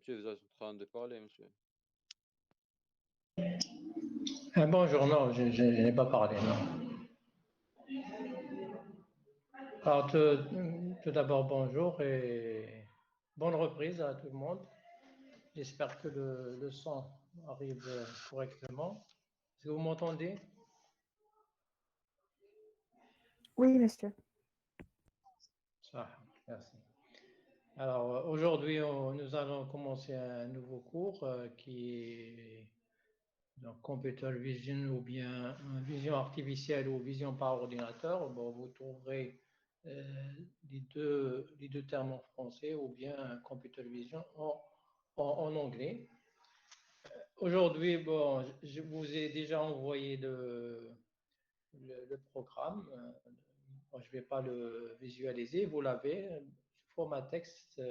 monsieur, vous êtes en train de parler, monsieur. Bonjour, non, je n'ai pas parlé, non. Alors, tout d'abord, bonjour et bonne reprise à tout le monde. J'espère que le son arrive correctement. Est-ce que vous m'entendez? Oui, monsieur. Ça, merci. Alors, aujourd'hui, nous allons commencer un nouveau cours qui est donc Computer Vision ou bien vision artificielle ou vision par ordinateur. Bon, vous trouverez les deux termes en français ou bien Computer Vision en anglais. Aujourd'hui, bon, je vous ai déjà envoyé le programme. Bon, je ne vais pas le visualiser, vous l'avez, format texte.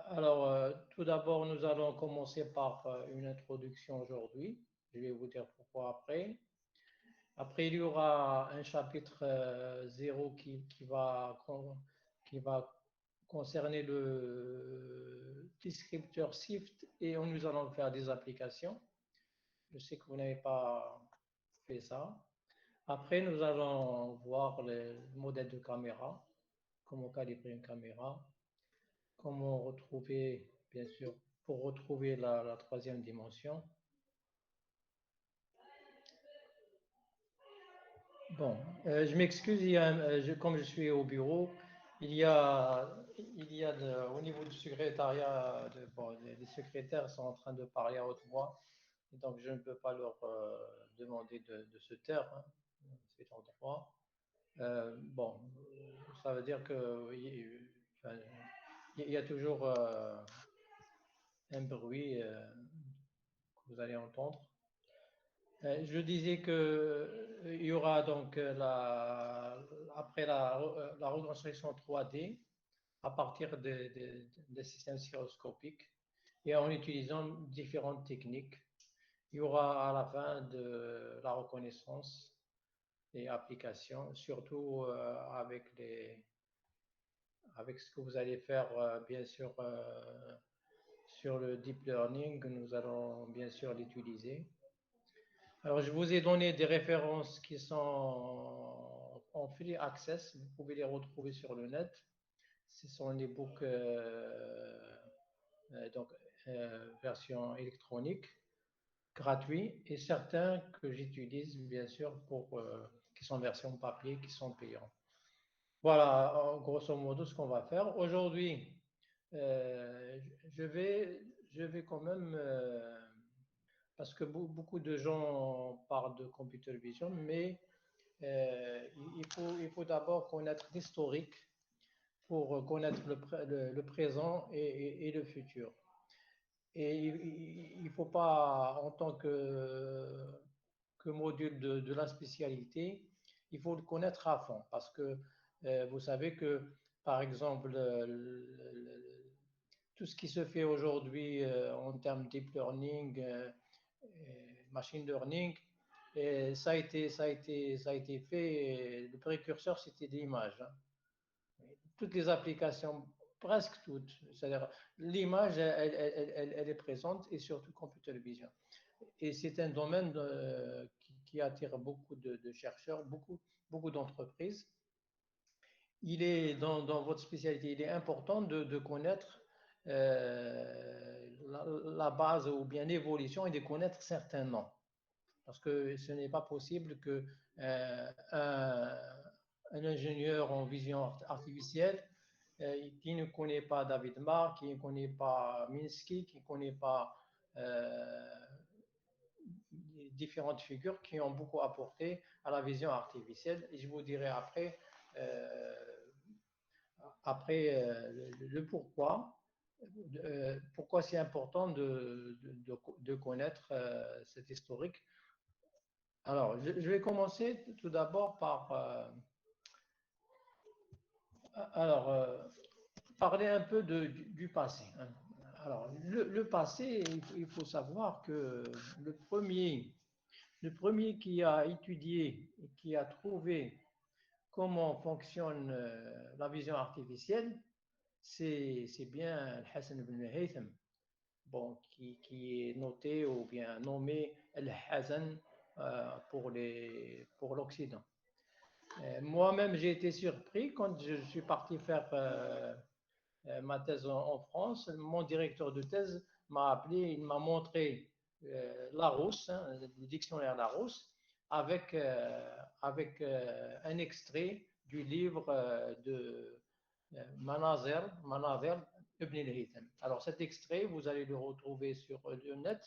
Alors, tout d'abord, nous allons commencer par une introduction aujourd'hui. Je vais vous dire pourquoi après. Après, il y aura un chapitre 0 qui va concerner le descripteur SIFT et nous allons faire des applications. Je sais que vous n'avez pas fait ça. Après, nous allons voir le modèle de caméra, comment calibrer une caméra, comment retrouver, bien sûr, pour retrouver la troisième dimension. Bon, je m'excuse, comme je suis au bureau, il y a au niveau du secrétariat, les secrétaires sont en train de parler à haute voix, donc je ne peux pas leur demander de se taire, hein, c'est en droit. Bon, ça veut dire que il y a toujours un bruit que vous allez entendre. Je disais que il y aura donc après la reconstruction 3D à partir des systèmes gyroscopiques et en utilisant différentes techniques. Il y aura à la fin de la reconnaissance et applications, surtout avec ce que vous allez faire, bien sûr, sur le deep learning, nous allons bien sûr l'utiliser. Alors, je vous ai donné des références qui sont en free access, vous pouvez les retrouver sur le net. Ce sont les books, donc version électronique, gratuits, et certains que j'utilise bien sûr qui sont version papier, qui sont payants. Voilà, grosso modo, ce qu'on va faire. Aujourd'hui, je vais quand même, parce que beaucoup de gens parlent de computer vision, mais il faut d'abord connaître l'historique pour connaître le présent et le futur. Et il ne faut pas, en tant que module de la spécialité, il faut le connaître à fond parce que vous savez que, par exemple, tout ce qui se fait aujourd'hui en termes de deep learning, machine learning, et ça a été fait, le précurseur c'était l'image. Hein. Toutes les applications, presque toutes, c'est-à-dire l'image, elle est présente et surtout computer vision. Et c'est un domaine qui attire beaucoup de chercheurs, beaucoup d'entreprises. Il est dans votre spécialité, il est important de connaître la base ou bien l'évolution et de connaître certains noms. Parce que ce n'est pas possible que un ingénieur en vision artificielle qui ne connaît pas David Marr, qui ne connaît pas Minsky, qui ne connaît pas différentes figures qui ont beaucoup apporté à la vision artificielle. Et je vous dirai après le pourquoi. Pourquoi c'est important de connaître cet historique. Alors, je vais commencer tout d'abord par parler un peu du passé. Hein. Alors, le passé, il faut savoir que le premier qui a étudié et qui a trouvé comment fonctionne la vision artificielle, c'est bien Hassan ibn Haytham. bon, qui est noté ou bien nommé Al-Hazan pour l'Occident. Moi-même, j'ai été surpris quand je suis parti faire ma thèse en France. Mon directeur de thèse m'a appelé, il m'a montré Larousse, hein, le dictionnaire Larousse, avec un extrait du livre de Manazir Ibn al-Haytham. Alors cet extrait, vous allez le retrouver sur le net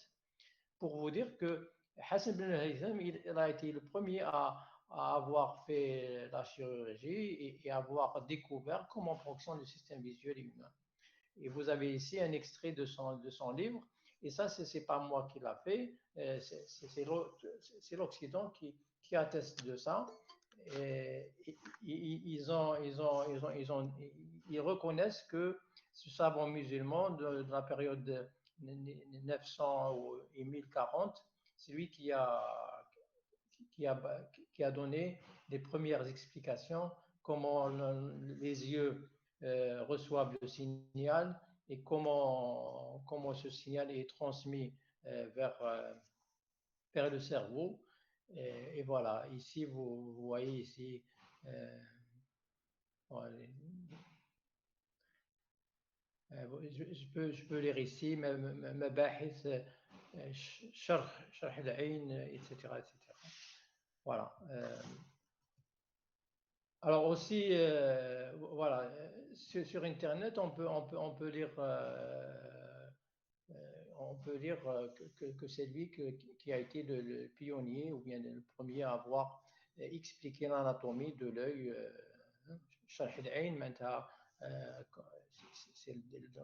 pour vous dire que Hassan ibn al-Haytham, il a été le premier à avoir fait la chirurgie et avoir découvert comment fonctionne le système visuel humain. Et vous avez ici un extrait de son livre. Et ça, ce n'est pas moi qui l'a fait, c'est l'Occident qui atteste de ça. Et ils reconnaissent que ce savant musulman de la période de 900 et 1040, c'est lui qui a, qui a donné les premières explications, comment les yeux reçoivent le signal et comment ce signal est transmis vers le cerveau. Et voilà, ici, vous voyez ici, je peux lire ici, مباحث شرح العين, etc., etc. Voilà. Alors aussi, voilà, sur Internet, on peut lire, que c'est lui qui a été le pionnier ou bien le premier à avoir expliqué l'anatomie de l'œil. شرح العين, maintenant, c'est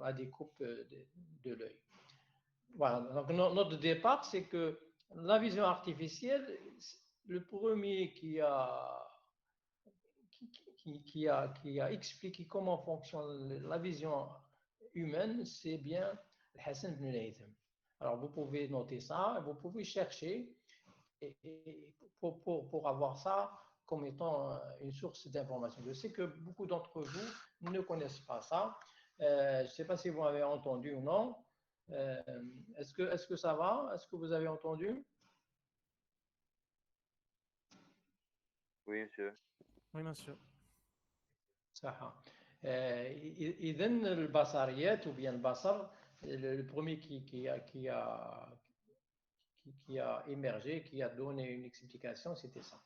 la découpe de l'œil. Voilà, donc notre départ, c'est que la vision artificielle, le premier qui a expliqué comment fonctionne la vision humaine, c'est bien Hassan ibn al-Haytham. Alors vous pouvez noter ça, vous pouvez chercher pour avoir ça comme étant une source d'information. Je sais que beaucoup d'entre vous ne connaissent pas ça. Je ne sais pas si vous avez entendu ou non. Est-ce que ça va? Est-ce que vous avez entendu? Oui, monsieur. Oui, monsieur. صح. إذا البصريات ou bien le basar, le premier qui a émergé, qui a donné une explication, c'était ça.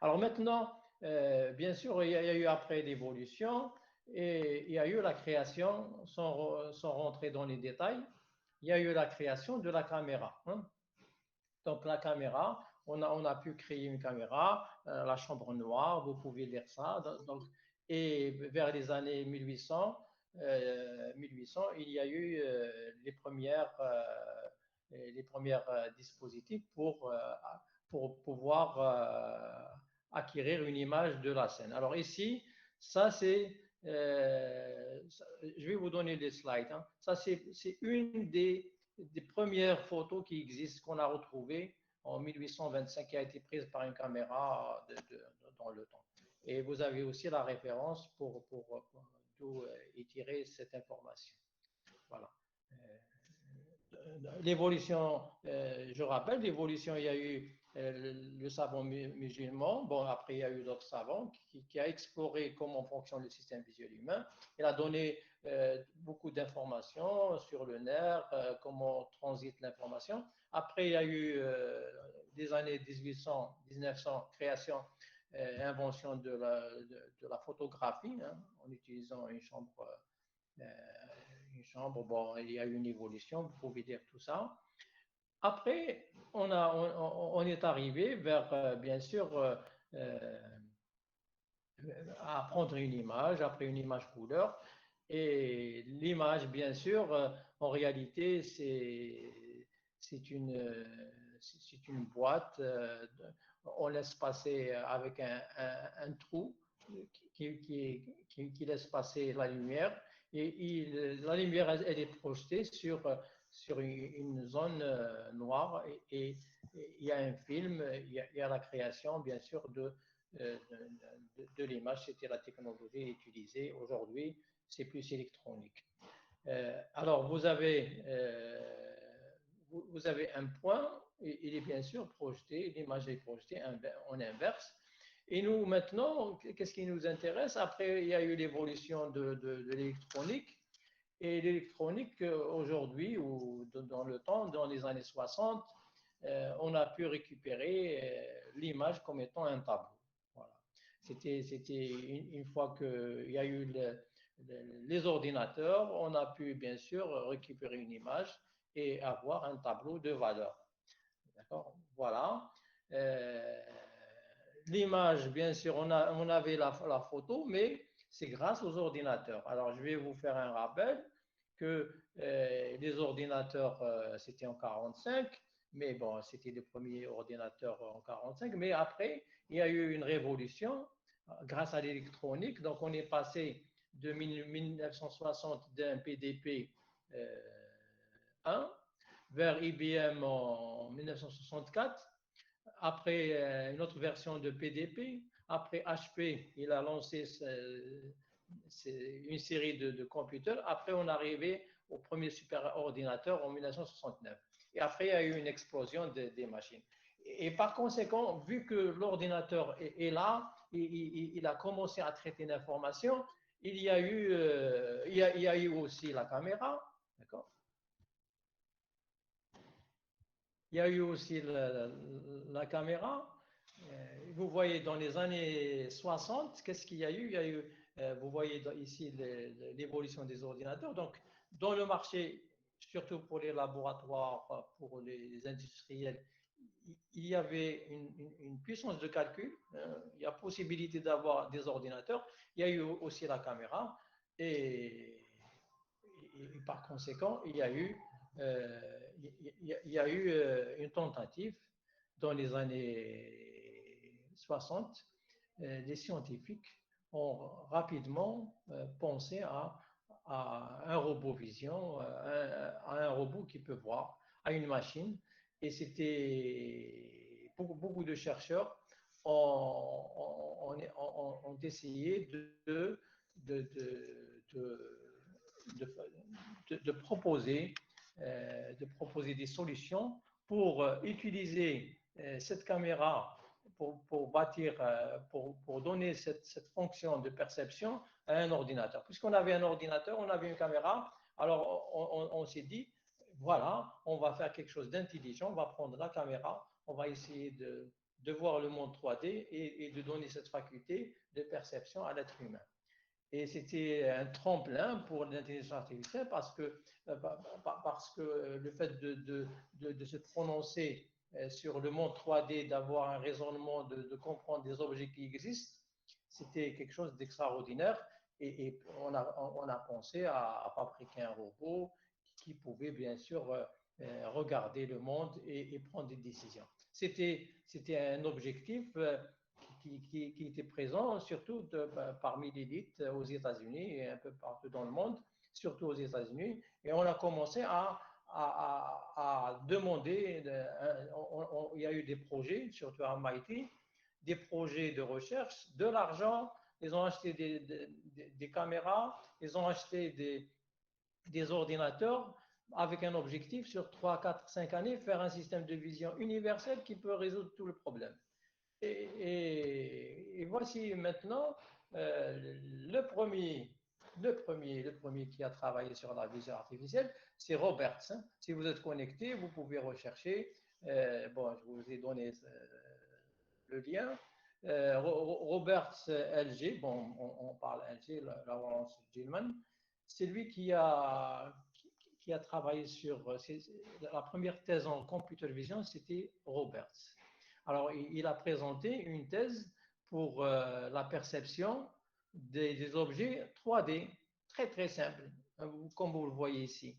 Alors maintenant, bien sûr, il y a eu après l'évolution et il y a eu la création, sans rentrer dans les détails, il y a eu la création de la caméra. Hein. Donc la caméra, on a pu créer une caméra, la chambre noire, vous pouvez lire ça. Donc, et vers les années 1800, il y a eu les premières dispositifs pour pouvoir acquérir une image de la scène. Alors ici, ça c'est, je vais vous donner les slides. Hein. Ça c'est une des premières photos qui existent, qu'on a retrouvées en 1825, qui a été prise par une caméra dans le temps. Et vous avez aussi la référence pour d'où tirer cette information. Voilà. L'évolution, je rappelle, l'évolution, il y a eu le savant musulman. Bon, après, il y a eu d'autres savants qui a exploré comment fonctionne le système visuel humain. Il a donné beaucoup d'informations sur le nerf, comment transite l'information. Après, il y a eu des années 1800, 1900, création, invention de la photographie, hein, en utilisant une chambre. Bon, il y a eu une évolution, vous pouvez dire tout ça. Après, on est arrivé vers, bien sûr, à prendre une image, après une image couleur. Et l'image, bien sûr, en réalité, c'est une boîte. On laisse passer avec un trou qui laisse passer la lumière. Et la lumière, elle est projetée sur une zone noire. Et il y a un film, il y a la création, bien sûr, de l'image. C'était la technologie utilisée. Aujourd'hui, c'est plus électronique. Alors, vous avez un point, il est bien sûr projeté, l'image est projetée en inverse. Et nous, maintenant, qu'est-ce qui nous intéresse? Après, il y a eu l'évolution de l'électronique. Et l'électronique, aujourd'hui, ou dans le temps, dans les années 60, on a pu récupérer l'image comme étant un tableau. Voilà. C'était une fois qu'il y a eu les ordinateurs, on a pu bien sûr récupérer une image et avoir un tableau de valeur. D'accord? Voilà. Euh, L'image, bien sûr, on avait la photo, mais c'est grâce aux ordinateurs. Alors, je vais vous faire un rappel que les ordinateurs, c'était en 45, mais bon, c'était les premiers ordinateurs en 45, mais après, il y a eu une révolution grâce à l'électronique. Donc, on est passé de 1960 d'un PDP 1 vers IBM en 1964. Après une autre version de PDP, après HP, il a lancé une série de computers. Après, on est arrivé au premier superordinateur en 1969. Et après, il y a eu une explosion des machines. Et par conséquent, vu que l'ordinateur est là, il a commencé à traiter l'information, il y a eu aussi la caméra, d'accord? Il y a eu aussi la caméra. Vous voyez, dans les années 60, qu'est-ce qu'il y a eu? Il y a eu, vous voyez ici l'évolution des ordinateurs. Donc, dans le marché, surtout pour les laboratoires, pour les industriels, il y avait une puissance de calcul. Il y a possibilité d'avoir des ordinateurs. Il y a eu aussi la caméra. Et par conséquent, il y a eu une tentative dans les années 60. Les scientifiques ont rapidement pensé à un robot vision, à un robot qui peut voir, à une machine. Et c'était beaucoup de chercheurs ont essayé de proposer des solutions pour utiliser cette caméra pour bâtir, pour donner cette fonction de perception à un ordinateur. Puisqu'on avait un ordinateur, on avait une caméra, alors on s'est dit, voilà, on va faire quelque chose d'intelligent, on va prendre la caméra, on va essayer de voir le monde 3D et de donner cette faculté de perception à l'être humain. Et c'était un tremplin pour l'intelligence artificielle parce que le fait de se prononcer sur le monde 3D, d'avoir un raisonnement, de comprendre des objets qui existent, c'était quelque chose d'extraordinaire. Et on a pensé à fabriquer un robot qui pouvait bien sûr regarder le monde et prendre des décisions. C'était un objectif qui était présent surtout parmi l'élite aux États-Unis et un peu partout dans le monde, surtout aux États-Unis. Et on a commencé à demander, il y a eu des projets, surtout à MIT, des projets de recherche, de l'argent, ils ont acheté des caméras, ils ont acheté des ordinateurs avec un objectif sur 3, 4, 5 années, faire un système de vision universel qui peut résoudre tous les problèmes. Et voici maintenant le premier qui a travaillé sur la vision artificielle, c'est Roberts. Si vous êtes connecté, vous pouvez rechercher. Bon, je vous ai donné le lien. Roberts LG, bon, on parle LG, Lawrence Gilman, c'est lui qui a travaillé sur la première thèse en computer vision, c'était Roberts. Alors, il a présenté une thèse pour la perception des objets 3D, très très simple, comme vous le voyez ici.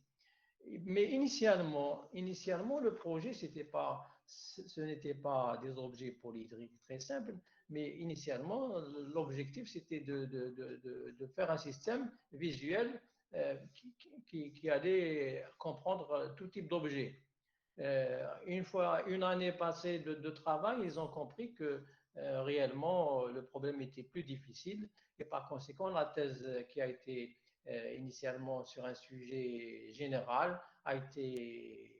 Mais initialement le projet, ce n'était pas des objets polyédriques très simples, mais initialement, l'objectif, c'était de faire un système visuel qui allait comprendre tout type d'objets. Une année passée de travail, ils ont compris que réellement le problème était plus difficile et par conséquent la thèse qui a été initialement sur un sujet général, a été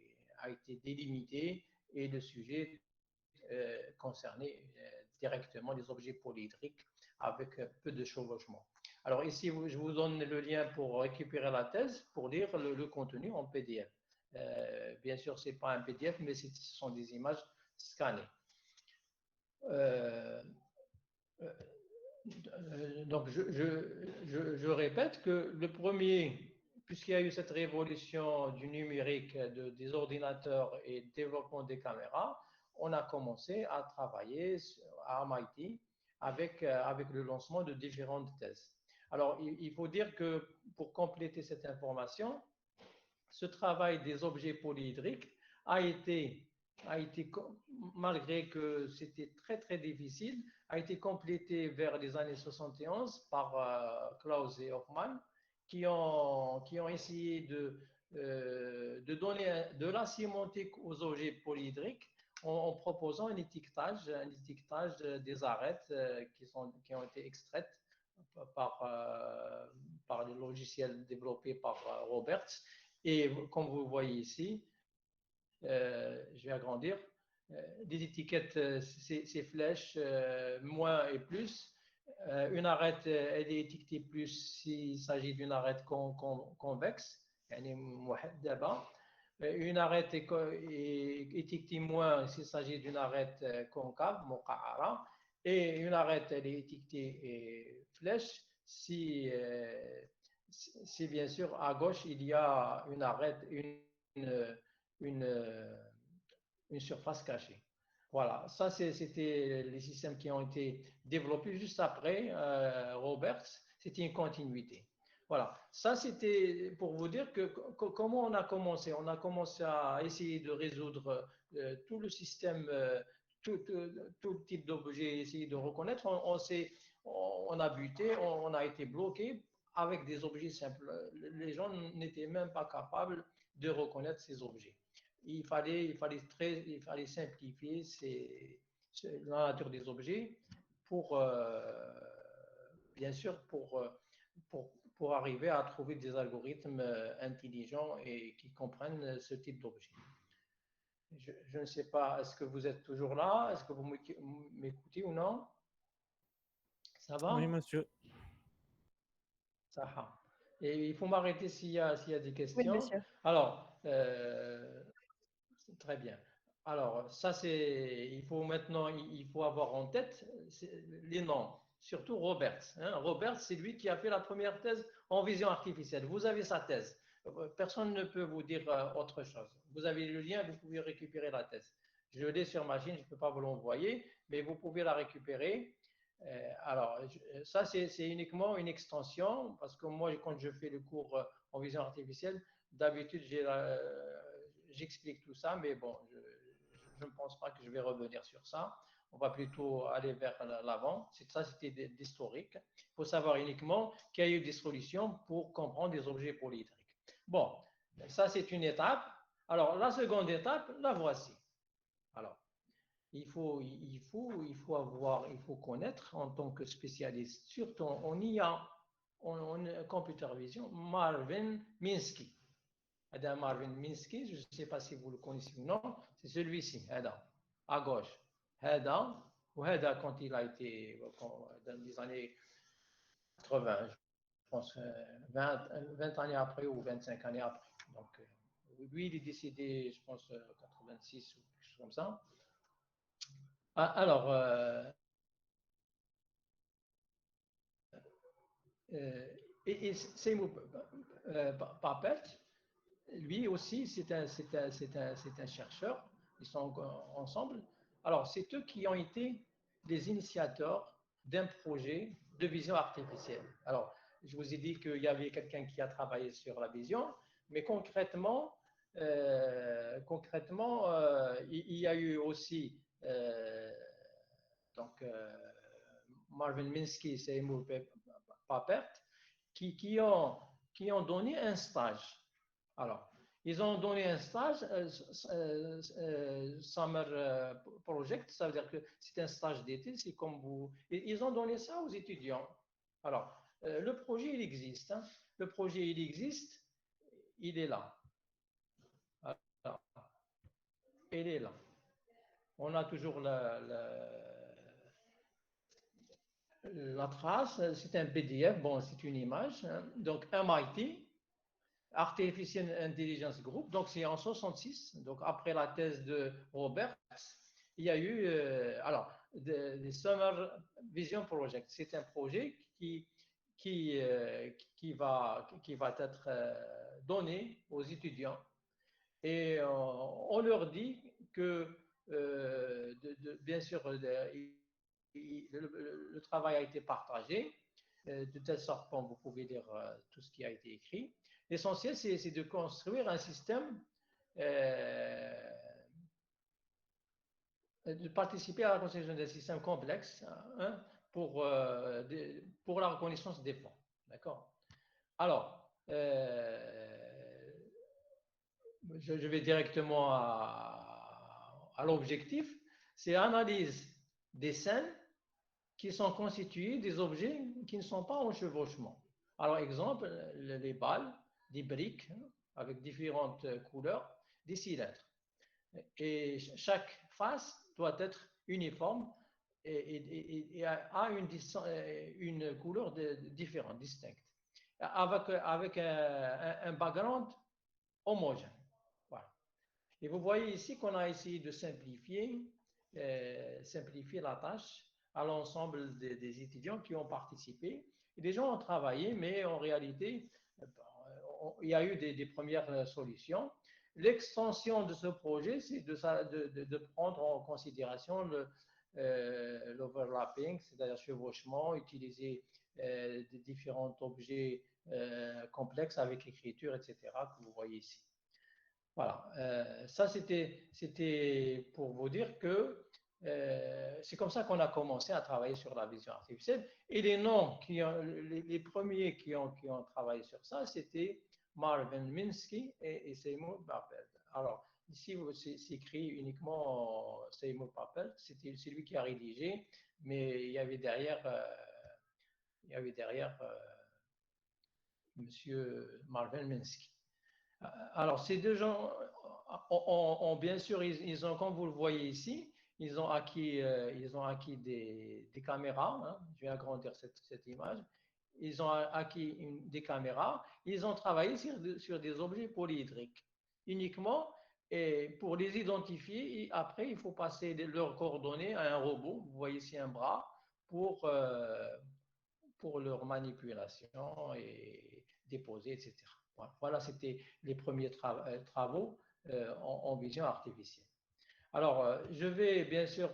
délimité et le sujet concernait directement les objets polyédriques avec peu de chevauchement. Alors ici, je vous donne le lien pour récupérer la thèse, pour lire le contenu en PDF. Bien sûr, ce n'est pas un PDF, mais ce sont des images scannées. Donc, je répète que le premier, puisqu'il y a eu cette révolution du numérique, des ordinateurs et du développement des caméras, on a commencé à travailler à MIT avec le lancement de différentes thèses. Alors, il faut dire que pour compléter cette information, ce travail des objets polyhydriques a été, malgré que c'était très très difficile, a été complété vers les années 71 par Klaus et Hoffman, qui ont essayé de donner de la sémantique aux objets polyhydriques en proposant un étiquetage des arêtes qui ont été extraites par les logiciels développés par Roberts. Et comme vous voyez ici, je vais agrandir, des étiquettes, ces flèches, moins et plus. Une arête, elle est étiquetée plus s'il s'agit d'une arête convexe, une arête est étiquetée moins s'il s'agit d'une arête concave, et une arête, elle est étiquetée flèche si bien sûr à gauche il y a une arête, une surface cachée. Voilà, ça c'était les systèmes qui ont été développés juste après Roberts, c'était une continuité. Voilà, ça c'était pour vous dire que comment on a commencé. On a commencé à essayer de résoudre tout le système, tout type d'objet, essayer de reconnaître. On a buté, on a été bloqué avec des objets simples. Les gens n'étaient même pas capables de reconnaître ces objets. Il fallait simplifier la nature des objets pour, bien sûr, pour arriver à trouver des algorithmes intelligents et qui comprennent ce type d'objet. Je ne sais pas, est-ce que vous êtes toujours là? Est-ce que vous m'écoutez ou non? Ça va? Oui, monsieur. Ça va. Et il faut m'arrêter s'il y a des questions. Oui, monsieur. Alors, très bien. Alors, ça c'est, il faut avoir en tête les noms, surtout Roberts. Roberts, c'est lui qui a fait la première thèse en vision artificielle. Vous avez sa thèse. Personne ne peut vous dire autre chose. Vous avez le lien, vous pouvez récupérer la thèse. Je l'ai sur machine, je ne peux pas vous l'envoyer, mais vous pouvez la récupérer. Alors, ça c'est uniquement une extension, parce que moi, quand je fais le cours en vision artificielle, d'habitude, j'explique tout ça, mais bon, je ne pense pas que je vais revenir sur ça. On va plutôt aller vers l'avant. Ça, c'était d'historique. Il faut savoir uniquement qu'il y a eu des solutions pour comprendre des objets polyédriques. Bon, ça, c'est une étape. Alors, la seconde étape, la voici. Alors, il faut connaître en tant que spécialiste, surtout en IA, en computer vision, Marvin Minsky. Marvin Minsky, je ne sais pas si vous le connaissez ou non, c'est celui-ci, à gauche. Ou quand il a été dans les années 80, je pense 20 années après ou 25 années après. Donc, lui, il est décédé, je pense, 86 ou quelque chose comme ça. Alors, et Seymour Papert, lui aussi, c'est un chercheur. Ils sont ensemble. Alors, c'est eux qui ont été les initiateurs d'un projet de vision artificielle. Alors, je vous ai dit qu'il y avait quelqu'un qui a travaillé sur la vision, mais concrètement, il y a eu aussi Marvin Minsky et Seymour Papert qui ont donné un stage. Alors, ils ont donné un stage, Summer Project, ça veut dire que c'est un stage d'été, c'est comme vous. Ils ont donné ça aux étudiants. Alors, le projet, il existe. Hein. Le projet, il existe, il est là. Alors, il est là. On a toujours la trace, c'est un PDF, bon, c'est une image. Hein. Donc, MIT, Artificial Intelligence Group, donc c'est en 66, donc après la thèse de Roberts, il y a eu, des Summer Vision Project. C'est un projet qui, qui va être donné aux étudiants et on leur dit que, bien sûr, le travail a été partagé de telle sorte que vous pouvez lire tout ce qui a été écrit. L'essentiel, c'est de construire un système, de participer à la construction d'un système complexe hein, pour la reconnaissance des fonds. D'accord. Alors, je vais directement à l'objectif. C'est l'analyse des scènes qui sont constituées des objets qui ne sont pas en chevauchement. Alors, exemple, les balles, des briques hein, avec différentes couleurs, des cylindres. Et chaque face doit être uniforme et a une couleur différente, distincte, avec un background homogène. Voilà. Et vous voyez ici qu'on a essayé de simplifier la tâche à l'ensemble des étudiants qui ont participé. Et des gens ont travaillé, mais en réalité, il y a eu des premières solutions. L'extension de ce projet, c'est de prendre en considération l'overlapping, c'est-à-dire le chevauchement, utiliser des différents objets complexes avec l'écriture, etc., que vous voyez ici. Voilà, ça c'était pour vous dire que c'est comme ça qu'on a commencé à travailler sur la vision artificielle. Et les noms, les premiers qui ont travaillé sur ça, c'était Marvin Minsky et Seymour Papert. Alors, ici, c'est écrit uniquement Seymour Papert, c'est lui qui a rédigé, mais il y avait derrière, Monsieur Marvin Minsky. Alors, ces deux gens bien sûr, ils ont, comme vous le voyez ici, ils ont acquis des caméras. Hein, je vais agrandir cette image. Ils ont acquis des caméras. Ils ont travaillé sur des objets polyhydriques uniquement. Et pour les identifier, après, il faut passer leurs coordonnées à un robot. Vous voyez ici un bras pour leur manipulation et déposer, etc. Voilà, c'était les premiers travaux en vision artificielle. Alors, je vais bien sûr,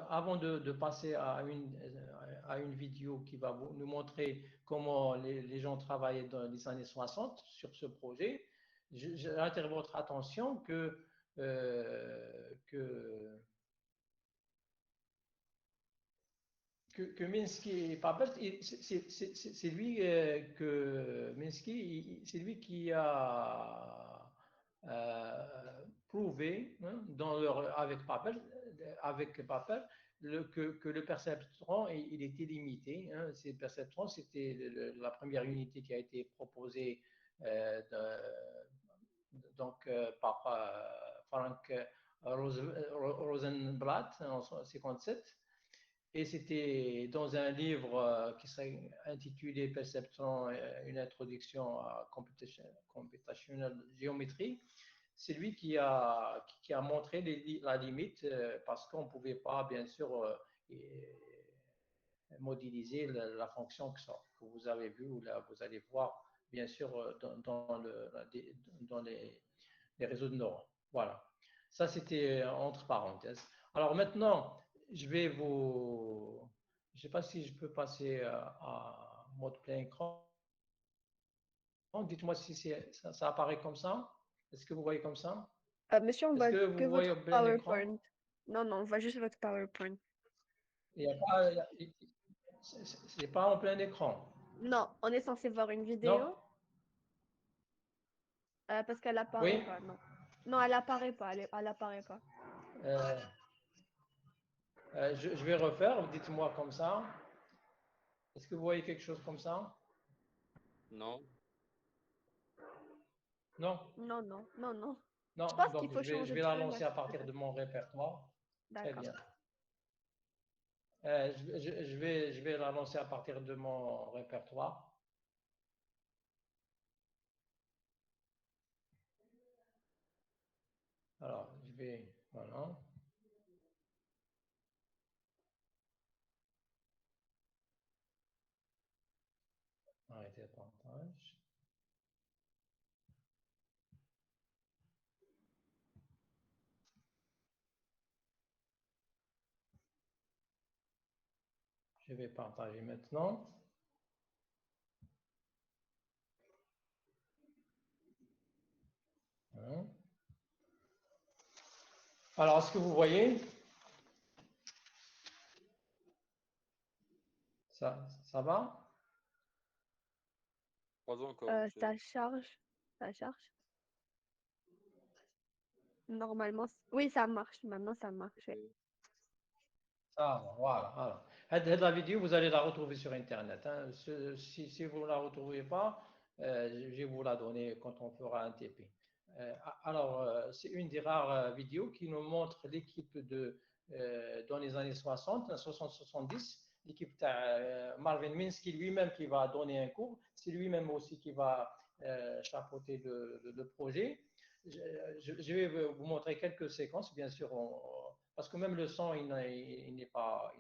avant de passer à une vidéo qui va nous montrer comment les gens travaillaient dans les années 60 sur ce projet, j'attire votre attention que Minsky et Papert, c'est lui Minsky, c'est lui qui a prouvé hein, avec Papert que le perceptron il était limité. Hein. Le perceptron, c'était la première unité qui a été proposée par Frank Rosenblatt en 1957. Et c'était dans un livre qui serait intitulé Perceptron, une introduction à computational géométrie. C'est lui qui a montré la limite parce qu'on ne pouvait pas, bien sûr, modéliser la fonction que vous avez vue ou là, vous allez voir, bien sûr, dans les réseaux de neurones. Voilà. Ça, c'était entre parenthèses. Alors maintenant, je vais vous... Je ne sais pas si je peux passer à mode plein écran. Dites-moi si ça apparaît comme ça. Est-ce que vous voyez comme ça? Monsieur, on Est-ce voit que que vous voyez au votre plein écran? PowerPoint. Non, on voit juste votre PowerPoint. C'est pas en plein écran. Non, on est censé voir une vidéo. Non? Parce qu'elle apparaît Oui? pas, non. Non, elle apparaît pas, elle apparaît pas. Euh, Je vais refaire, dites-moi comme ça. Est-ce que vous voyez quelque chose comme ça? Non. Non? Non, non, non, non. Non, Je pense qu'il donc faut je changer vais de la feuille, ouais, lancer à c'est partir ça. de mon répertoire. Très D'accord. bien. Je vais la lancer à partir de mon répertoire. Alors, je vais, voilà. Arrêter le partage. Je vais partager maintenant. Hein. Alors, est-ce que vous voyez? Ça va? Pas encore, monsieur. Ça charge. Ça charge. Normalement, oui, ça marche. Maintenant, ça marche. Ouais. Ah, voilà, voilà. La vidéo, vous allez la retrouver sur Internet. Hein. Si vous ne la retrouvez pas, je vais vous la donner quand on fera un TP. Alors, c'est une des rares vidéos qui nous montre l'équipe dans les années 60, 60-70, l'équipe de Marvin Minsky lui-même qui va donner un cours. C'est lui-même aussi qui va chapeauter le projet. Je vais vous montrer quelques séquences, bien sûr, parce que même le son, il n'est pas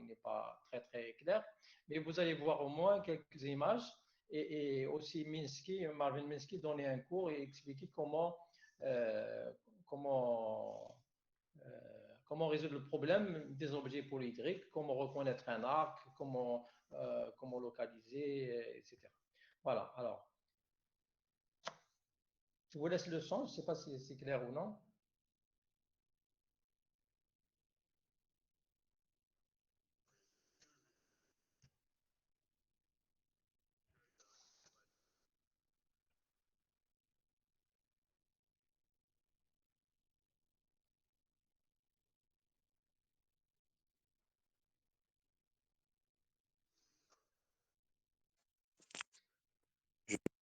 très, très clair, mais vous allez voir au moins quelques images et aussi Minsky, Marvin Minsky donnait un cours et expliquer euh, comment, comment résoudre le problème des objets polyédriques, comment reconnaître un arc, comment localiser, etc. Voilà, alors, je vous laisse le son, je ne sais pas si c'est clair ou non.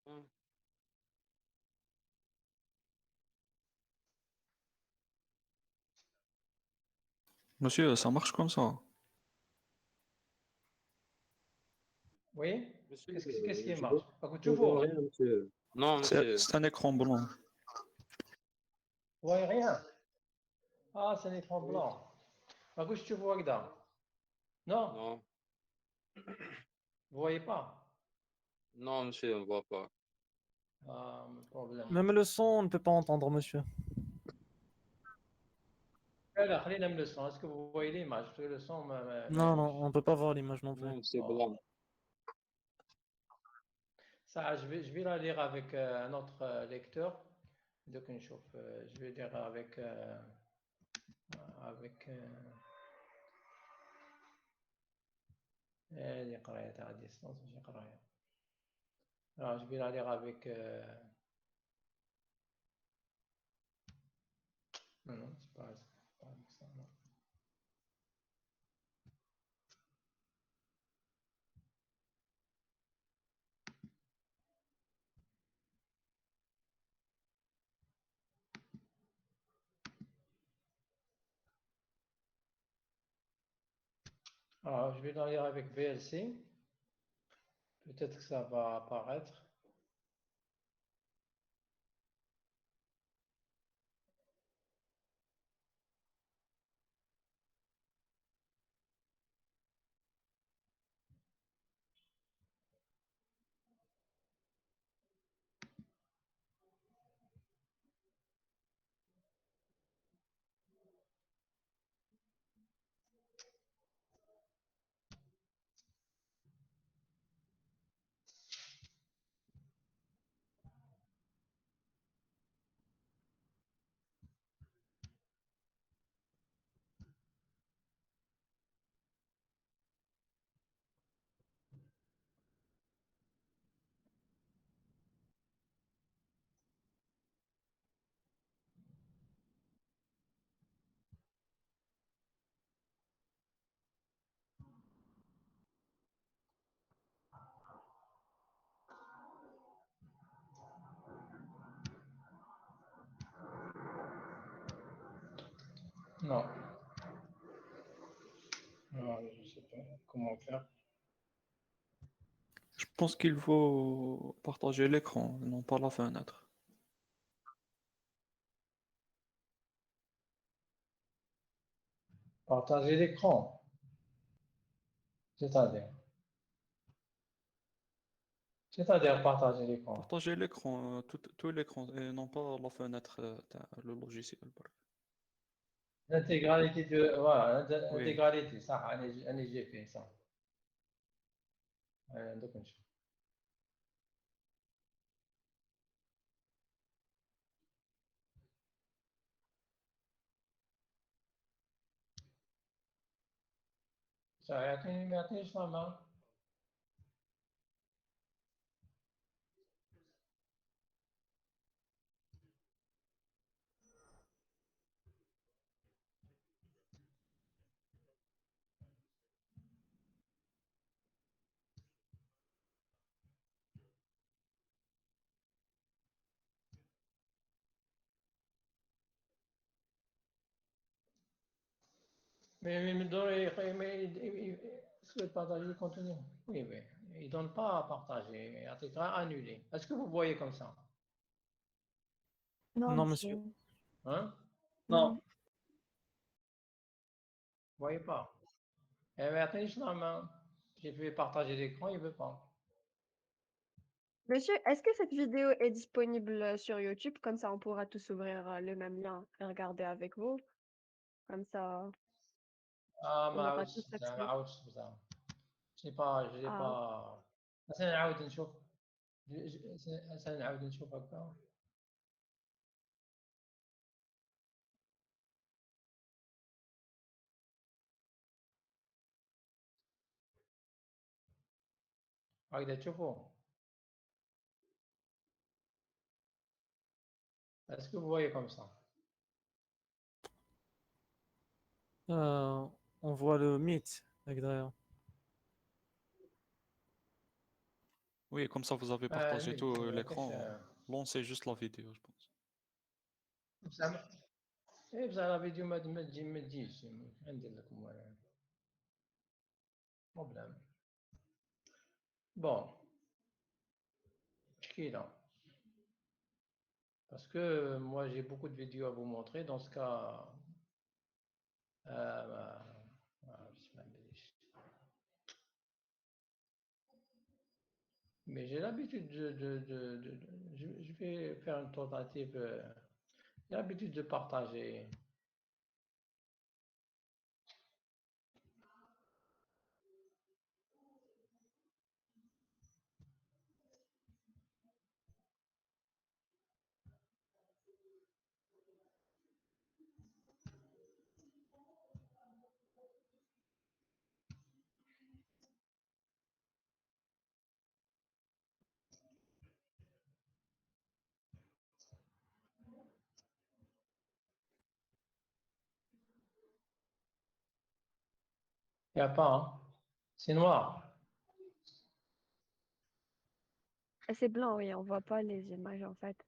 Hum. Monsieur, ça marche comme ça. Oui? Monsieur, Qu'est-ce qui je marche? vois, Écoute, je vois toujours. rien, monsieur. Non, monsieur. C'est un écran blanc. Vous voyez rien? Ah, c'est un écran Oui. blanc. Écoute, tu vois que dans. Non, Non, vous voyez pas. non, monsieur, on ne voit pas. Ah, problème. Même le son, on ne peut pas entendre, monsieur. Alors, خلينا من le son. Est-ce que vous voyez l'image? Parce que le son Non, non, on ne peut pas voir l'image non plus. Non, c'est Oh. blanc. Ça, je vais la lire avec un autre lecteur. Donc, je vais lire avec les قراية à distance. Alors, je vais la lire avec. Non, non, c'est pas avec ça. Non. Alors, je vais la lire avec VLC. Peut-être que ça va apparaître. Non. Non, je ne sais pas comment faire. Je pense qu'il faut partager l'écran, non pas la fenêtre. Partager l'écran. C'est-à-dire. C'est-à-dire partager l'écran. Partager l'écran, tout l'écran, et non pas la fenêtre, le logiciel. L'intégralité de. Voilà, Oui. l'intégralité, ça, j'ai fait ça. Donc, ça, يعطيني فما. Mais souhaite partager le contenu. Oui, oui. Il ne donne pas à partager. Intégral annulé. Est-ce que vous voyez comme ça? Non, Non, monsieur. monsieur. Hein? Non. Non. Vous voyez pas? Eh bien, attendez, j'ai fait partager l'écran, il ne veut pas. Monsieur, est-ce que cette vidéo est disponible sur YouTube? Comme ça, on pourra tous ouvrir le même lien et regarder avec vous. Comme ça, Ah, on aura tous accès. je n'ai Ah, pas. سنعاود نشوف. سنعاود نشوف هكا. هكذا تشوفوا. Est-ce que vous voyez comme ça? Euh, on voit le mythe avec derrière. Oui, comme ça vous avez partagé tout كاش. l'écran. Lancez juste la vidéo, je pense. بصح بصح لا فيديو ما تجيش. ندير لكم بروبليم. بون. مشكلة. Parce que moi j'ai beaucoup de vidéos à vous montrer. Dans ce cas, mais j'ai l'habitude je vais faire une tentative. J'ai l'habitude de partager. Il n'y a pas, hein? C'est noir. et c'est blanc, oui, on voit pas les images en fait.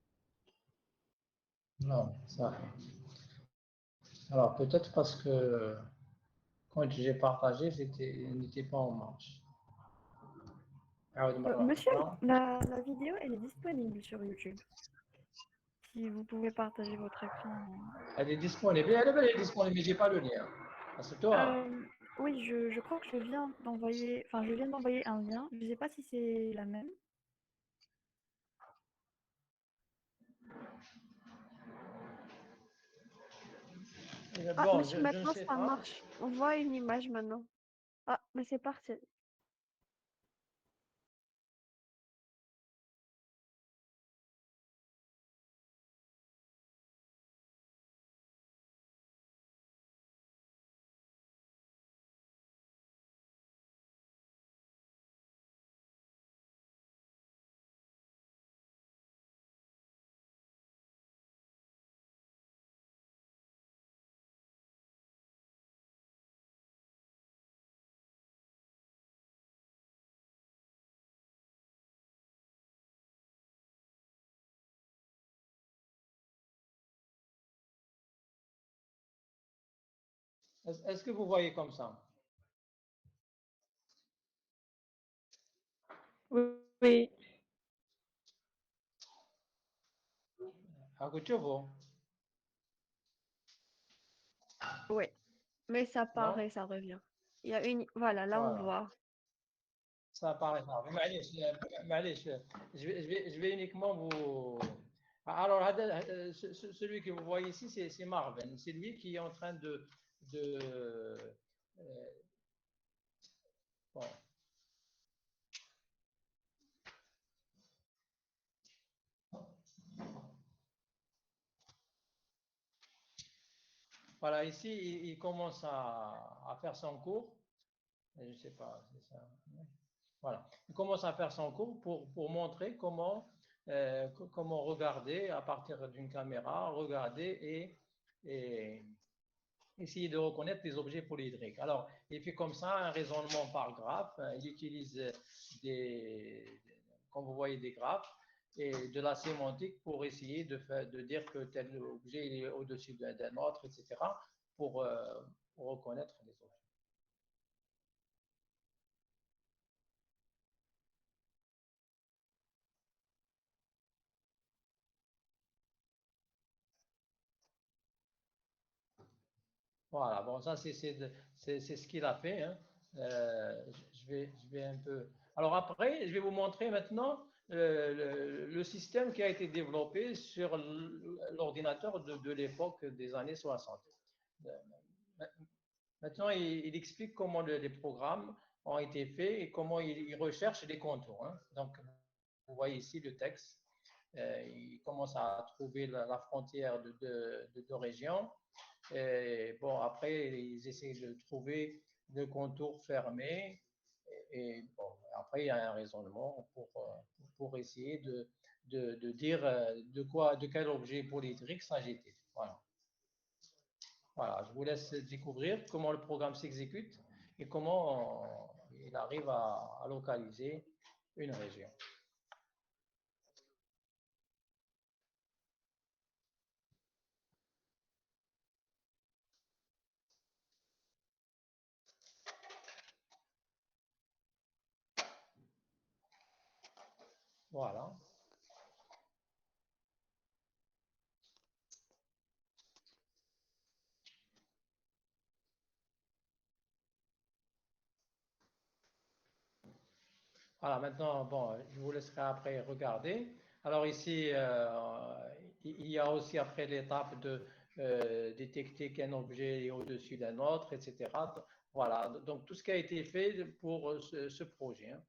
Non, ça. Alors peut-être parce que quand j'ai partagé, il n'était pas en marche. Monsieur, la vidéo, elle est disponible sur YouTube. Si vous pouvez partager votre écran. Elle est disponible. Elle est disponible, mais j'ai pas le lien. Ah, c'est toi. Oui, je crois que je viens d'envoyer, enfin, je viens d'envoyer un lien. Je sais pas si c'est la même. Ah, Bon, monsieur, je ne maintenant sais ça pas. marche. On voit une image maintenant. Ah, mais c'est parti. Est-ce que vous voyez comme ça? Oui, Aguchovo, oui. Mais ça part non? et ça revient. Il y a une... Voilà, là on Voilà. voit. Ça paraît grave. معليش, je vais uniquement vous. Alors, celui que vous voyez ici, c'est Marvin. C'est lui qui est en train de bon. Voilà, ici, il commence à faire son cours. Je ne sais pas, c'est ça. Voilà. Il commence à faire son cours pour montrer comment regarder à partir d'une caméra, regarder et essayer de reconnaître des objets polyédriques. Alors, il fait comme ça un raisonnement par graphe. Il utilise comme vous voyez, des graphes et de la sémantique pour essayer de dire que tel objet est au-dessus d'un autre, etc., pour, pour reconnaître les objets. Voilà, bon, ça, c'est ce qu'il a fait. Hein. Je vais un peu. Alors après, je vais vous montrer maintenant le système qui a été développé sur l'ordinateur de l'époque des années 60. Euh, Maintenant, il explique comment les programmes ont été faits et comment il recherche les contours. Hein. Donc, vous voyez ici le texte. Il commence à trouver la frontière de deux régions. Et bon, après, ils essaient de trouver le contour fermé. Et bon, après, il y a un raisonnement pour essayer de dire de quel objet polyédrique s'agit-il. Voilà. Voilà, je vous laisse découvrir comment le programme s'exécute et comment il arrive à localiser une région. Voilà. Voilà, maintenant, bon, je vous laisserai après regarder. Alors ici, il y a aussi après l'étape de détecter qu'un objet est au-dessus d'un autre, etc. Voilà, donc tout ce qui a été fait pour ce projet. Hein.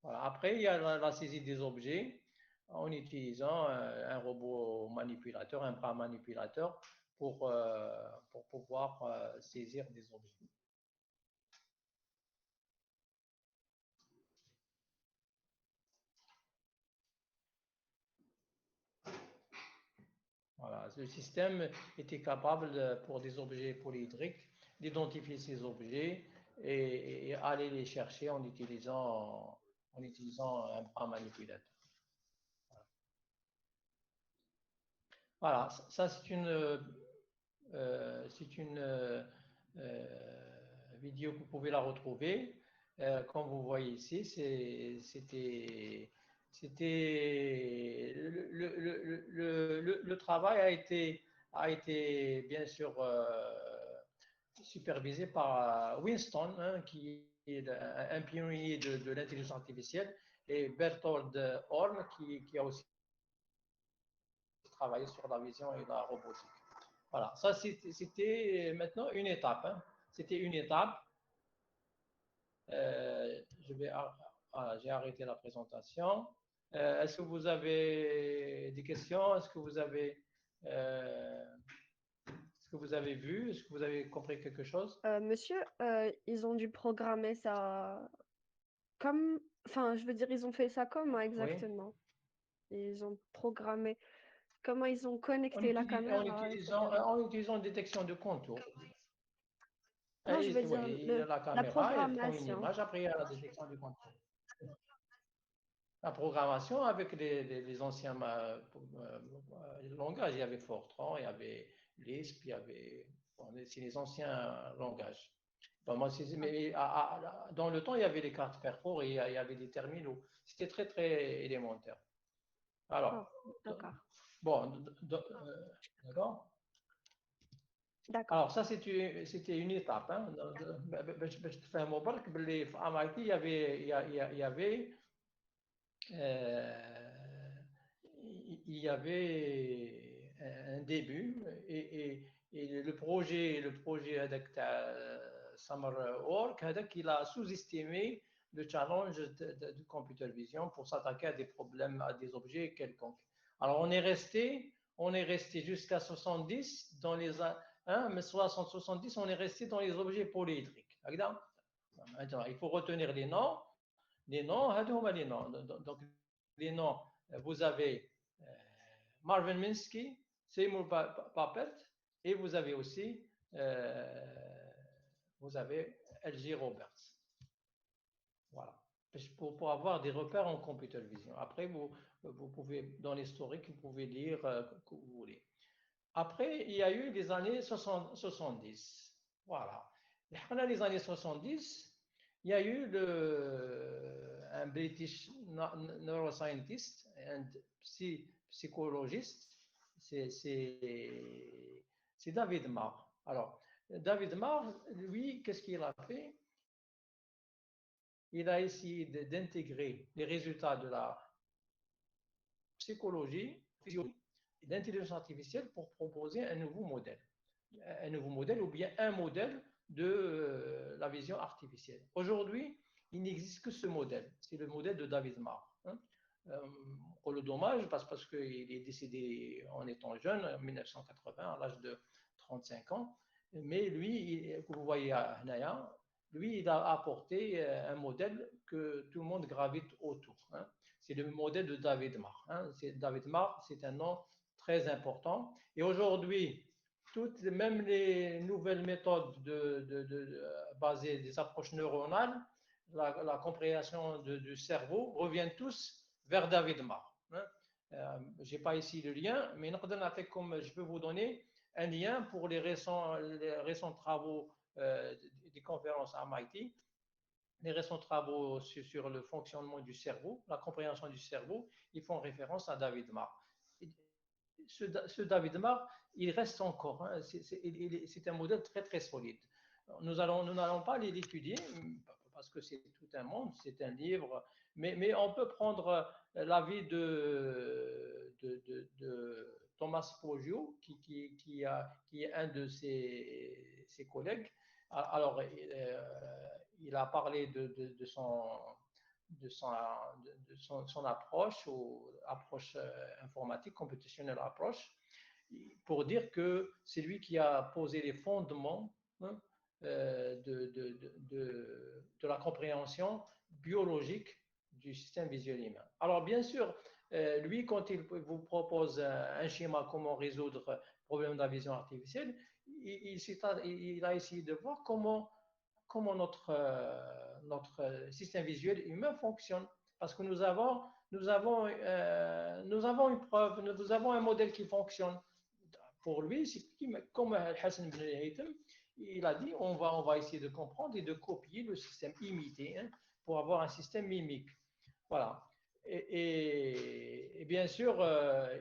Voilà. Après, il y a la saisie des objets en utilisant un robot manipulateur, un bras manipulateur pour pouvoir saisir des objets. Voilà. Le système était capable, pour des objets polyédriques, d'identifier ces objets et aller les chercher en utilisant un bras manipulateur. Voilà, ça c'est une vidéo que vous pouvez la retrouver. Comme vous voyez ici, c'était le travail a été bien sûr supervisé par Winston, hein, qui est un pionnier de l'intelligence artificielle, et Berthold Horn, qui a aussi travaillé sur la vision et la robotique. Voilà, ça c'était maintenant une étape. Hein. C'était une étape. Je vais, voilà, j'ai arrêté la présentation. Est-ce que vous avez des questions? Est-ce que vous avez vu? Est-ce que vous avez compris quelque chose? Monsieur, ils ont dû programmer ça comme... Enfin, je veux dire, ils ont fait ça comment Oui. exactement? Ils ont programmé comment ils ont connecté la caméra, etc. En utilisant une détection de contour. Non, je veux dire Oui, il y a la la caméra, elle prend une programmation. image, après il y a la détection du contour. La programmation avec les anciens langages, il y avait Fortran, il y avait Lisp, il y avait Bon, c'est les anciens langages. Bon, moi, mais dans le temps, il y avait les cartes Perfor et il y avait des terminaux. C'était très, très élémentaire. Alors, d'accord. bon, d'accord. D'accord. Alors, ça, c'était une étape. Hein. Je te fais un mot barque. À MIT, il y avait un début et le projet Summer Work, il a sous-estimé le challenge de computer vision pour s'attaquer à des problèmes, à des objets quelconques. Alors on est resté jusqu'à 70 dans les mais 60-70, on est resté dans les objets polyédriques. Maintenant, il faut retenir les noms. Les noms, donc les noms, vous avez Marvin Minsky, Seymour Papert, et vous avez aussi L.J. Roberts. Voilà. Pour avoir des repères en computer vision. Après, vous pouvez, dans l'historique, vous pouvez lire que vous voulez. Après, il y a eu les années 70. Voilà. Les années 70, il y a eu un British neuroscientist and psychologist, c'est David Marr. Alors, David Marr, lui, qu'est-ce qu'il a fait? Il a essayé d'intégrer les résultats de la psychologie, physiologie et d'intelligence artificielle pour proposer un nouveau modèle. Un nouveau modèle ou bien un modèle de la vision artificielle. Aujourd'hui, il n'existe que ce modèle. C'est le modèle de David Marr. Pour le dommage, parce qu'il est décédé en étant jeune, en 1980, à l'âge de 35 ans. Mais lui, que vous voyez à Naya, lui, il a apporté un modèle que tout le monde gravite autour. C'est le modèle de David Marr. David Marr, c'est un nom très important. Et aujourd'hui, même les nouvelles méthodes basées des approches neuronales, la compréhension du cerveau, reviennent tous vers David Marr. Je n'ai pas ici le lien, mais je peux vous donner un lien pour les récents travaux des conférences à MIT, les récents travaux sur le fonctionnement du cerveau, la compréhension du cerveau, ils font référence à David Marr. Ce David Marr, il reste encore. C'est un modèle très, très solide. Nous n'allons pas l'étudier parce que c'est tout un monde, c'est un livre, mais on peut prendre l'avis de Thomas Poggio, qui est un de ses collègues. Alors, il a parlé de son approche, ou approche informatique, computationnelle approche, pour dire que c'est lui qui a posé les fondements de la compréhension biologique du système visuel humain. Alors bien sûr, lui, quand il vous propose un schéma comment résoudre le problème de la vision artificielle, il a essayé de voir comment notre système visuel humain fonctionne. Parce que nous avons une preuve, nous avons un modèle qui fonctionne. Pour lui, c'est comme Hassan Ben Haytham, il a dit on va essayer de comprendre et de copier le système imité pour avoir un système mimique. Voilà. Et bien sûr,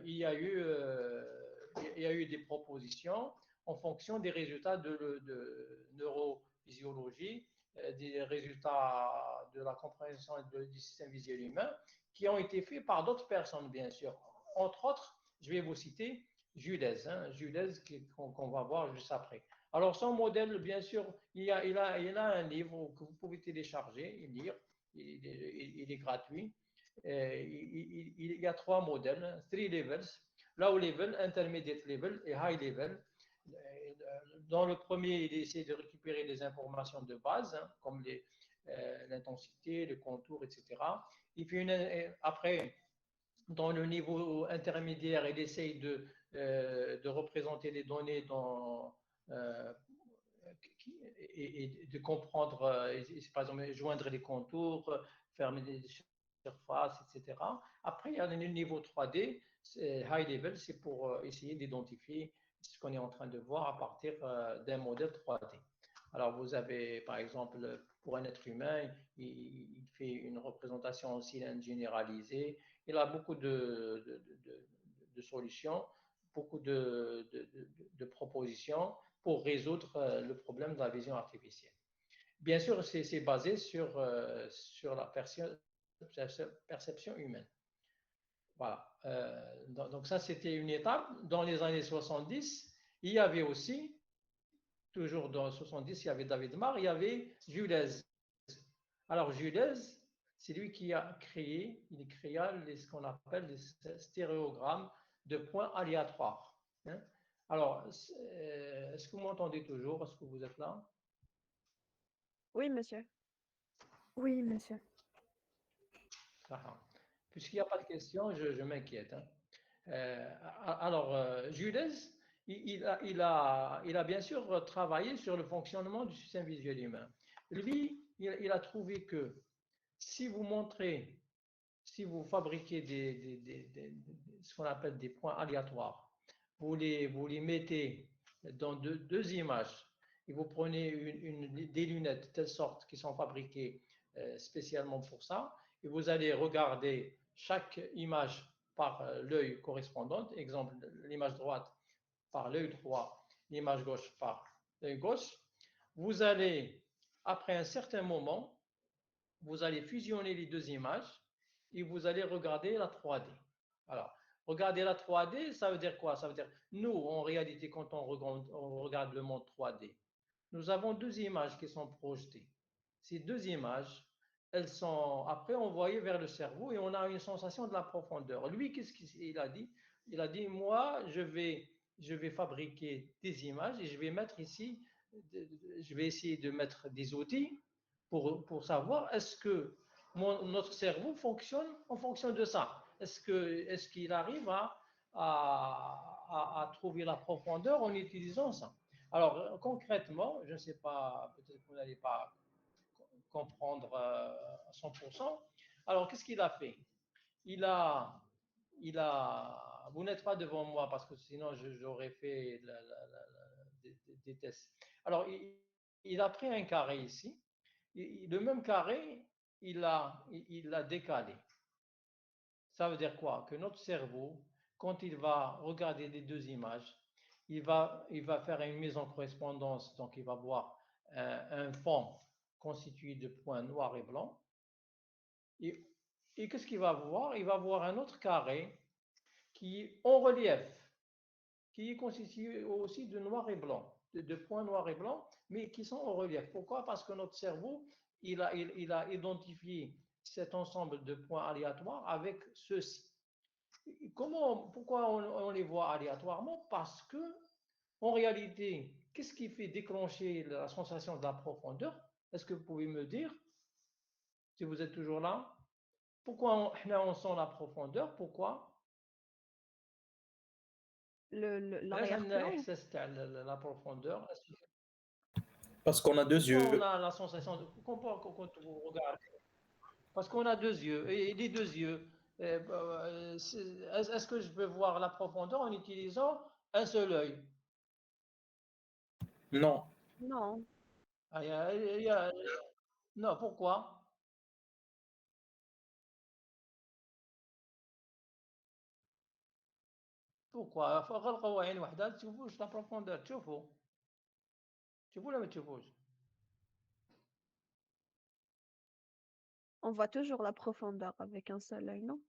il y a eu des propositions en fonction des résultats de neurophysiologie, des résultats de la compréhension du système visuel humain, qui ont été faits par d'autres personnes, bien sûr. Entre autres, je vais vous citer Jules, qu'on va voir juste après. Alors, son modèle, bien sûr, il a un livre que vous pouvez télécharger et lire. Il est gratuit. Il y a 3 modèles, 3 levels, low level, intermediate level et high level. Dans le premier, il essaie de récupérer des informations de base, comme l'intensité, le contour, etc. Et puis après, dans le niveau intermédiaire, il essaye de représenter les données et de comprendre, par exemple, joindre les contours, fermer les surfaces, etc. Après, il y a le niveau 3D, high level, c'est pour essayer d'identifier ce qu'on est en train de voir à partir d'un modèle 3D. Alors, vous avez, par exemple, pour un être humain, il fait une représentation en cylindre généralisée. Il a beaucoup de solutions, beaucoup de propositions pour résoudre le problème de la vision artificielle. Bien sûr, c'est basé sur la perception humaine. Voilà. Donc ça, c'était une étape. Dans les années 70, il y avait aussi, toujours dans les 70, il y avait David Marr, il y avait Jules. Alors Jules, c'est lui qui a créé, il créa ce qu'on appelle les stéréogrammes de points aléatoires. Hein. Alors, est-ce que vous m'entendez toujours? Est-ce que vous êtes là? Oui, monsieur. Oui, monsieur. Puisqu'il n'y a pas de questions, je m'inquiète. Alors, Jules, il a bien sûr travaillé sur le fonctionnement du système visuel humain. Lui, il a trouvé que si vous montrez, si vous fabriquez ce qu'on appelle des points aléatoires, vous les mettez dans deux images et vous prenez des lunettes de telle sorte qui sont fabriquées spécialement pour ça, et vous allez regarder chaque image par l'œil correspondant. Exemple, l'image droite par l'œil droit, l'image gauche par l'œil gauche. Vous allez, après un certain moment, vous allez fusionner les deux images et vous allez regarder la 3D. Alors, regarder la 3D, ça veut dire quoi? Ça veut dire, nous, en réalité, quand on regarde le monde 3D, nous avons deux images qui sont projetées. Ces deux images, elles sont après envoyées vers le cerveau et on a une sensation de la profondeur. Lui, qu'est-ce qu'il a dit? Il a dit, moi, je vais fabriquer des images et je vais mettre ici, je vais essayer de mettre des outils pour savoir est-ce que notre cerveau fonctionne en fonction de ça. Est-ce qu'il arrive à trouver la profondeur en utilisant ça? Alors, concrètement, je ne sais pas, peut-être que vous n'allez pas comprendre à 100%. Alors, qu'est-ce qu'il a fait? Vous n'êtes pas devant moi parce que sinon j'aurais fait des tests. Alors, il a pris un carré ici. Le même carré, il l'a décalé. Ça veut dire quoi? Que notre cerveau, quand il va regarder les deux images, il va faire une mise en correspondance. Donc, il va voir un fond constitué de points noirs et blancs. Et qu'est-ce qu'il va voir? Il va voir un autre carré qui est en relief, qui est constitué aussi de noir et blanc, de points noirs et blancs, mais qui sont en relief. Pourquoi? Parce que notre cerveau, il a identifié cet ensemble de points aléatoires avec ceci. Pourquoi on les voit aléatoirement? Parce que, en réalité, qu'est-ce qui fait déclencher la sensation de la profondeur? Est-ce que vous pouvez me dire, si vous êtes toujours là? Pourquoi on sent la profondeur? Pourquoi? L'arrière-plan? La profondeur. Parce qu'on a deux On yeux. a la sensation de quand vous regardez. Parce qu'on a deux yeux. Et les deux yeux, est-ce que je peux voir la profondeur en utilisant un seul œil? Non. Non. Non, pourquoi? Pourquoi؟ غلقوا عين واحدة تشوفوش la profondeur. تشوفوا ولا ما تشوفوش؟ On voit toujours la profondeur avec un seul œil, non?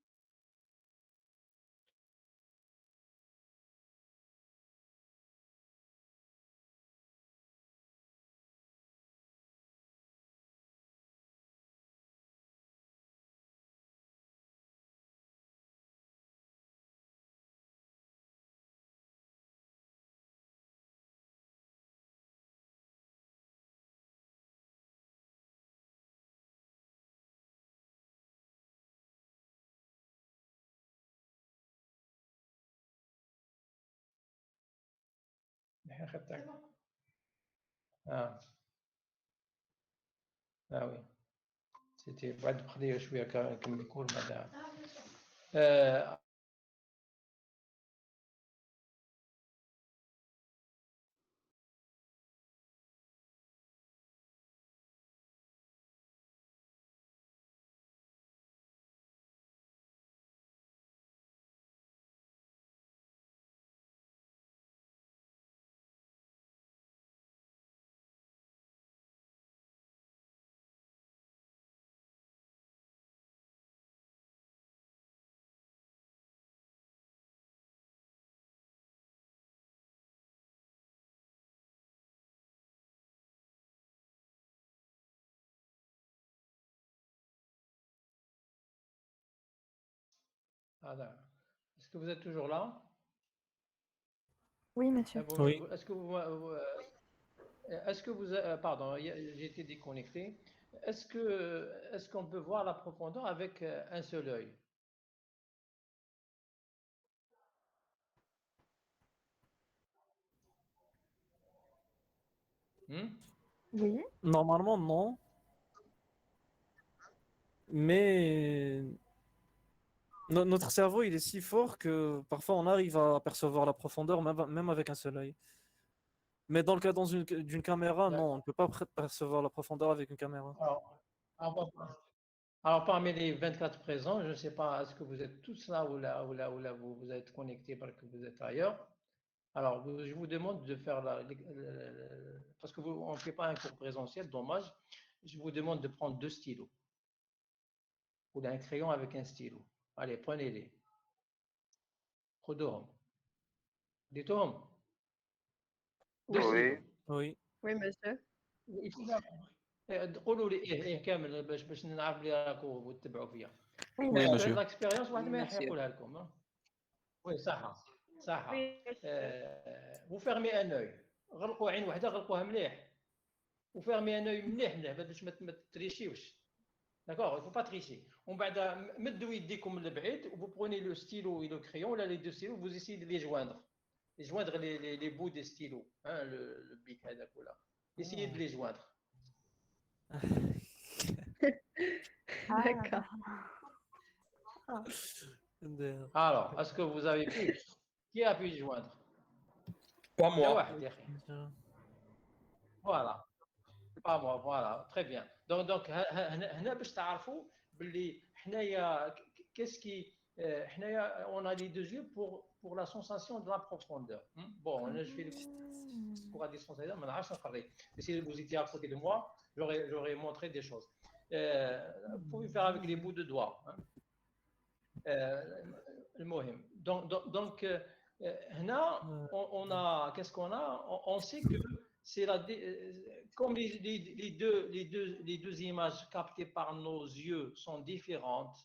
Ah. Ah oui. C'était بعد قضية شوية كم يكون بعدها. Ah, d'accord. Est-ce que vous êtes toujours là? Oui, monsieur. Oui. Est-ce que vous, pardon, j'ai été déconnecté. Est-ce qu'on peut voir la profondeur avec un seul œil? Hmm? Oui. Normalement, non. Mais notre cerveau, il est si fort que parfois on arrive à percevoir la profondeur même avec un seul œil. Mais dans le cas d'une caméra, non, on ne peut pas percevoir la profondeur avec une caméra. Alors, alors, parmi les 24 présents, je ne sais pas, est-ce que vous êtes tous là ou là vous êtes connectés parce que vous êtes ailleurs? Alors, je vous demande de faire parce que on ne fait pas un cours présentiel, dommage. Je vous demande de prendre 2 stylos ou un crayon avec un stylo. Allez, prenez-les. خدوهم. اديتوهم 2 Oui, stylos. Oui. oui, monsieur. قولوا لي ايه كامل باش نعرف اللي راكم تتبعوا فيا. Oui, Oui, monsieur. monsieur. L'expérience واحد ما Monsieur. يقولها لكم. وي صح صح. Oui, monsieur. vous fermez un œil. غلقوا عين واحده غلقوها مليح. vous fermez un œil مليح باش ما تريشيوش. D'accord, il ne faut pas tricher. On va mettre يديكم لبعيد vous prenez le stylo et le crayon, là les 2 stylos, vous essayez de les joindre. Les joindre les bouts des stylos, hein, le bic هذاك ولا. Essayez de les joindre. D'accord. Alors, est-ce que vous avez pu? Qui a pu joindre? Pas يا moi. واحد يا أخي. Voilà. Pas moi, voilà, très bien. Donc هنا باش تعرفوا باللي حنايا qu'est-ce qui حنايا on a les 2 yeux pour la sensation de la profondeur. Bon, là, je fais le cours à distance, ما نعرفش نقري. Si vous étiez à côté de moi, j'aurais montré des choses. Vous pouvez faire avec les bouts de doigts. المهم. Donc هنا on a qu'est-ce qu'on a? On sait que c'est comme les deux images captées par nos yeux sont différentes.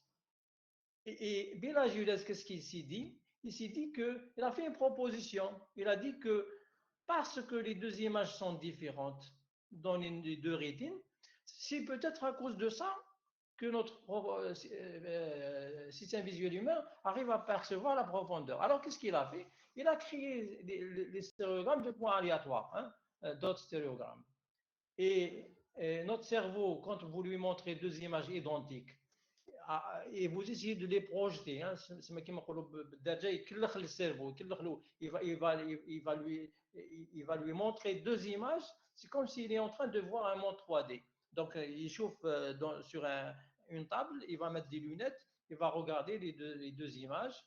Et Béla Jules, qu'est-ce qu'il s'est dit? Il s'est dit qu'il a fait une proposition. Il a dit que parce que les deux images sont différentes dans les 2 rétines, c'est peut-être à cause de ça que notre système visuel humain arrive à percevoir la profondeur. Alors, qu'est-ce qu'il a fait? Il a créé les stéréogrammes de points aléatoires, hein, d'autres stéréogrammes. Et notre cerveau, quand vous lui montrez 2 images identiques, et vous essayez de les projeter, hein, le cerveau, il va lui montrer 2 images, c'est comme s'il est en train de voir un monde 3D. Donc, il chauffe sur une table, il va mettre des lunettes, il va regarder les deux images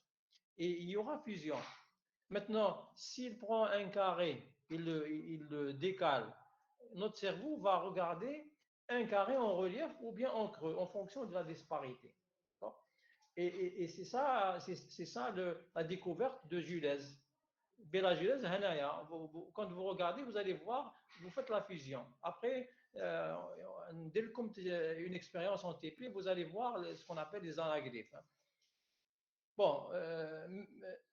et il y aura fusion. Maintenant, s'il prend un carré, il le décale, notre cerveau va regarder un carré en relief ou bien en creux en fonction de la disparité. Et c'est ça la découverte de Jules. Béla Jules, quand vous regardez, vous allez voir, vous faites la fusion. Après, dès que une expérience en TP, vous allez voir ce qu'on appelle les anaglyphes. Bon,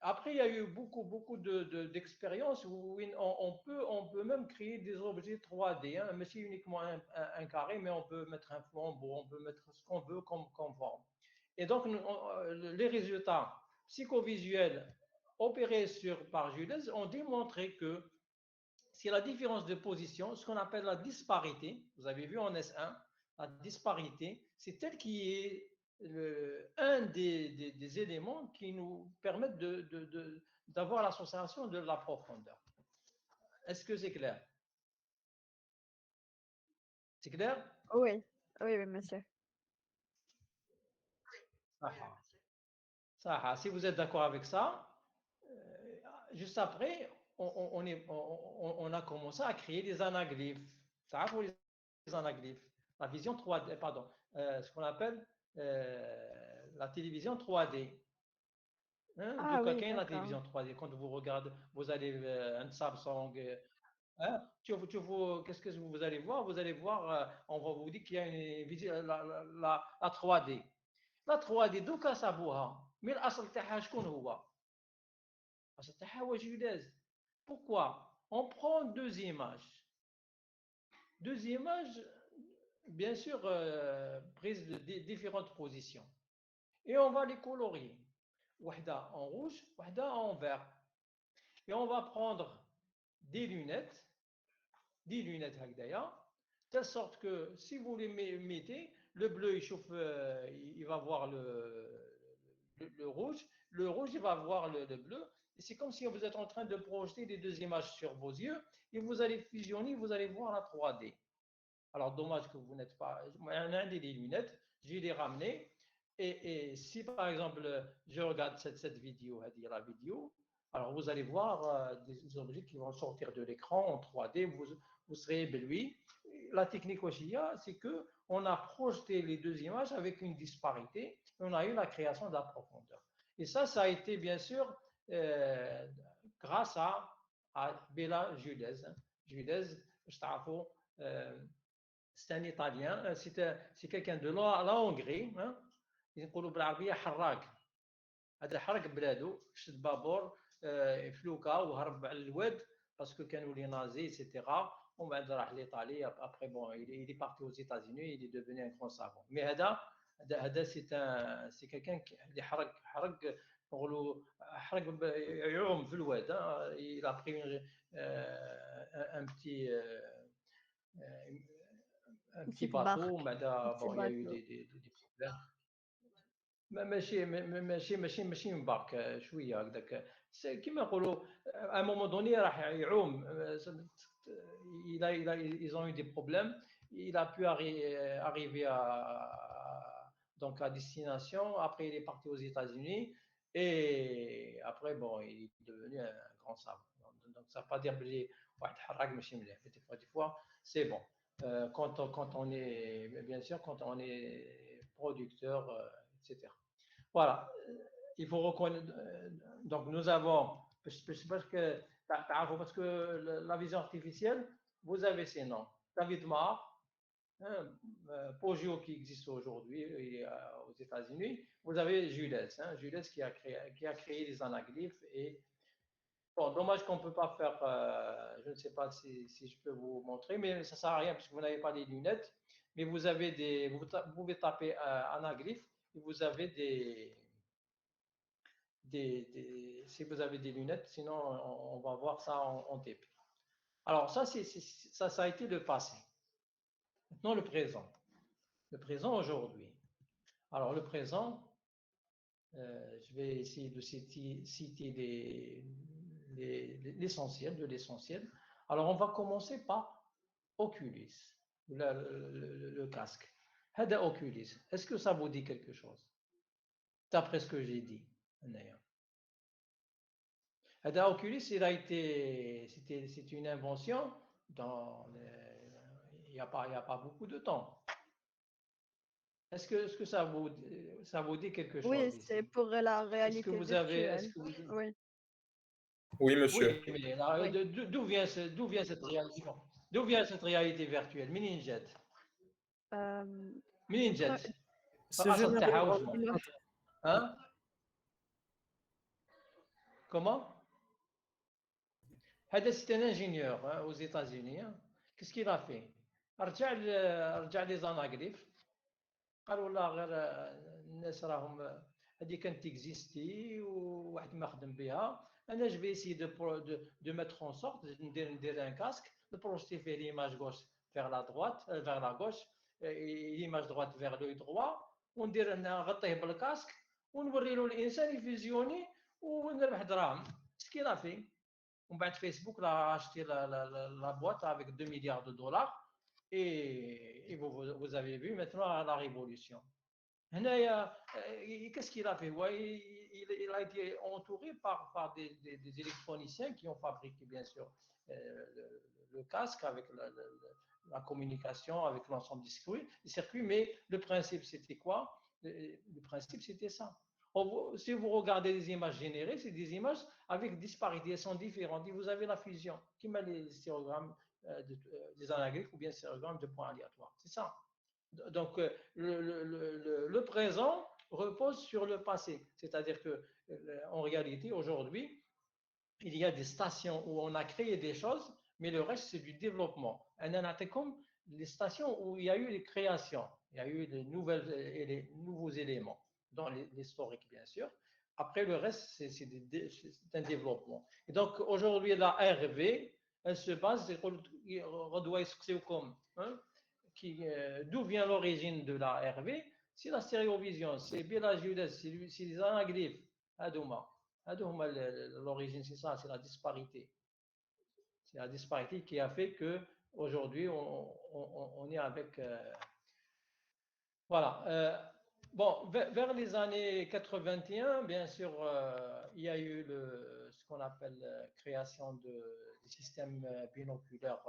après, il y a eu beaucoup d'expériences où on peut même créer des objets 3D, hein, mais c'est uniquement un carré, mais on peut mettre un flambeau, on peut mettre ce qu'on veut comme forme. Et donc, les résultats psychovisuels opérés par Jules ont démontré que c'est la différence de position, ce qu'on appelle la disparité. Vous avez vu en S1, la disparité, c'est elle qui est un des éléments qui nous permettent d'avoir la sensation de la profondeur. Est-ce que c'est clair? C'est clair? Oui, oui, oui, monsieur. Ça, si vous êtes d'accord avec ça, juste après, on a commencé à créer des anaglyphes. Ça pour les anaglyphes. La vision 3D, pardon, ce qu'on appelle la télévision 3D. Hein, Ah oui, la d'accord. télévision 3D, quand vous regardez, vous allez un Samsung, hein, qu'est-ce que vous allez voir? Vous allez voir, on va vous dire qu'il y a la 3D. La 3D, d'où ça vous Mais الأصل تاعها شكون هو؟ الأصل تاعها هو جوداز. Pourquoi? On prend deux images. Deux images, bien sûr, prises de différentes positions. Et on va les colorier. Wahda en rouge, wahda en vert. Et on va prendre des lunettes هكذايا, telle sorte que si vous les mettez, le bleu il va voir le rouge, le rouge il va voir le bleu. Et c'est comme si vous êtes en train de projeter les deux images sur vos yeux et vous allez fusionner, vous allez voir la 3D. Alors dommage que vous n'êtes pas... Moi, on a des lunettes, je vais les ramener. Et si par exemple je regarde cette vidéo, la vidéo, alors vous allez voir des objets qui vont sortir de l'écran en 3D, vous serez ébloui. La technique aussi, c'est qu'on a projeté les deux images avec une disparité et on a eu la création de la profondeur. Et ça a été bien sûr grâce à Béla Julez. Julez, je t'avoue, c'est un Italien, c'est quelqu'un de la Hongrie. يقولوا بالعربيه حراق. هذا حرق بلادو، شد بابور فلوكا وهرب على الواد باسكو كانوا لي نازي ايتترا. ومن بعد راح لايطالي. ابري بون il est parti aux États-Unis, il est devenu un grand savant. Mais هذا سي كيلكان اللي حرق نقولوا حرق يعوم في الواد. il a pris un petit bateau. ومن بعد bon il y a eu des problèmes. ماشي مبارك شويه هكذاك كيما نقولوا à un moment donné راح يعوم. ils ont eu des problèmes. Il a pu arriver donc à destination. Après il est parti aux États-Unis et après bon il est devenu un grand savant. Donc ça ne veut pas dire بلي واحد حراق ماشي مليح. Des fois c'est bon quand on est bien sûr quand on est producteur, etc. Voilà, il faut reconnaître. Donc, nous avons, parce que la vision artificielle, vous avez ces noms. David Marr, Poggio qui existe aujourd'hui aux États-Unis. Vous avez Julez, Julez qui a créé les anaglyphes. Et bon, dommage qu'on ne peut pas faire, je ne sais pas si je peux vous montrer, mais ça ne sert à rien parce que vous n'avez pas les lunettes. Mais vous avez vous pouvez taper anaglyphe. Et vous avez si vous avez des lunettes, sinon on va voir ça en TP. Alors ça a été le passé. Maintenant le présent. Le présent aujourd'hui. Alors le présent, je vais essayer de citer l'essentiel de l'essentiel. Alors on va commencer par Oculus, le casque. Hada Oculus, est-ce que ça vous dit quelque chose? D'après ce que j'ai dit. Hada Oculus, c'est une invention il n'y a pas beaucoup de temps. Est-ce que ça vous dit quelque chose? Oui, c'est pour la réalité Est-ce que vous virtuelle. Oui. Oui, monsieur. Oui, mais d'où vient cette réalité? D'où vient cette réalité virtuelle? منين جات؟ منين جات؟ C'est généré par Hein? Comment? C'est un ingénieur aux États-Unis. Qu'est-ce qu'il a fait? رجع les anaglyphes. قالوا لا غير الناس راهم هذه كانت تيكزيستي وواحد ما خدم بها. انا جو في اسي دو ميتر اون سورت ندير ان كاسك نبروجيتي فيه ليماج غوش vers la droite vers la gauche l'image droite vers l'œil droit وندير نغطيه بالكاسك ونوري له الانسان يفيزيوني ونربح دراهم. سكي لا في. ومن بعد فيسبوك لا اشتي la boîte avec 2 milliards de dollars. Et vous avez vu maintenant la révolution. Qu'est-ce qu'il a fait? Il a été entouré par des électroniciens qui ont fabriqué bien sûr le casque avec la communication, avec l'ensemble des circuits. Mais le principe c'était quoi? Le principe c'était ça. Si vous regardez les images générées, c'est des images avec disparité, elles sont différentes. Et vous avez la fusion qui met les stérogrammes des anaglyphes ou bien stérogrammes de points aléatoires. C'est ça. Donc, le présent, repose sur le passé. C'est-à-dire que, en réalité, aujourd'hui, il y a des stations où on a créé des choses, mais le reste, c'est du développement. C'est comme les stations où il y a eu les créations, il y a eu les nouveaux éléments, dans l'historique, bien sûr. Après, le reste, c'est un développement. Et donc, aujourd'hui, la RV, elle se base, comme, hein, d'où vient l'origine de la RV? C'est la stéréovision, c'est Bela Judas, c'est les anaglyphes, Adouma. L'origine, c'est ça, c'est la disparité. C'est la disparité qui a fait que aujourd'hui on est avec. Voilà. Bon, vers les années 81, bien sûr, il y a eu ce qu'on appelle création des systèmes binoculaires,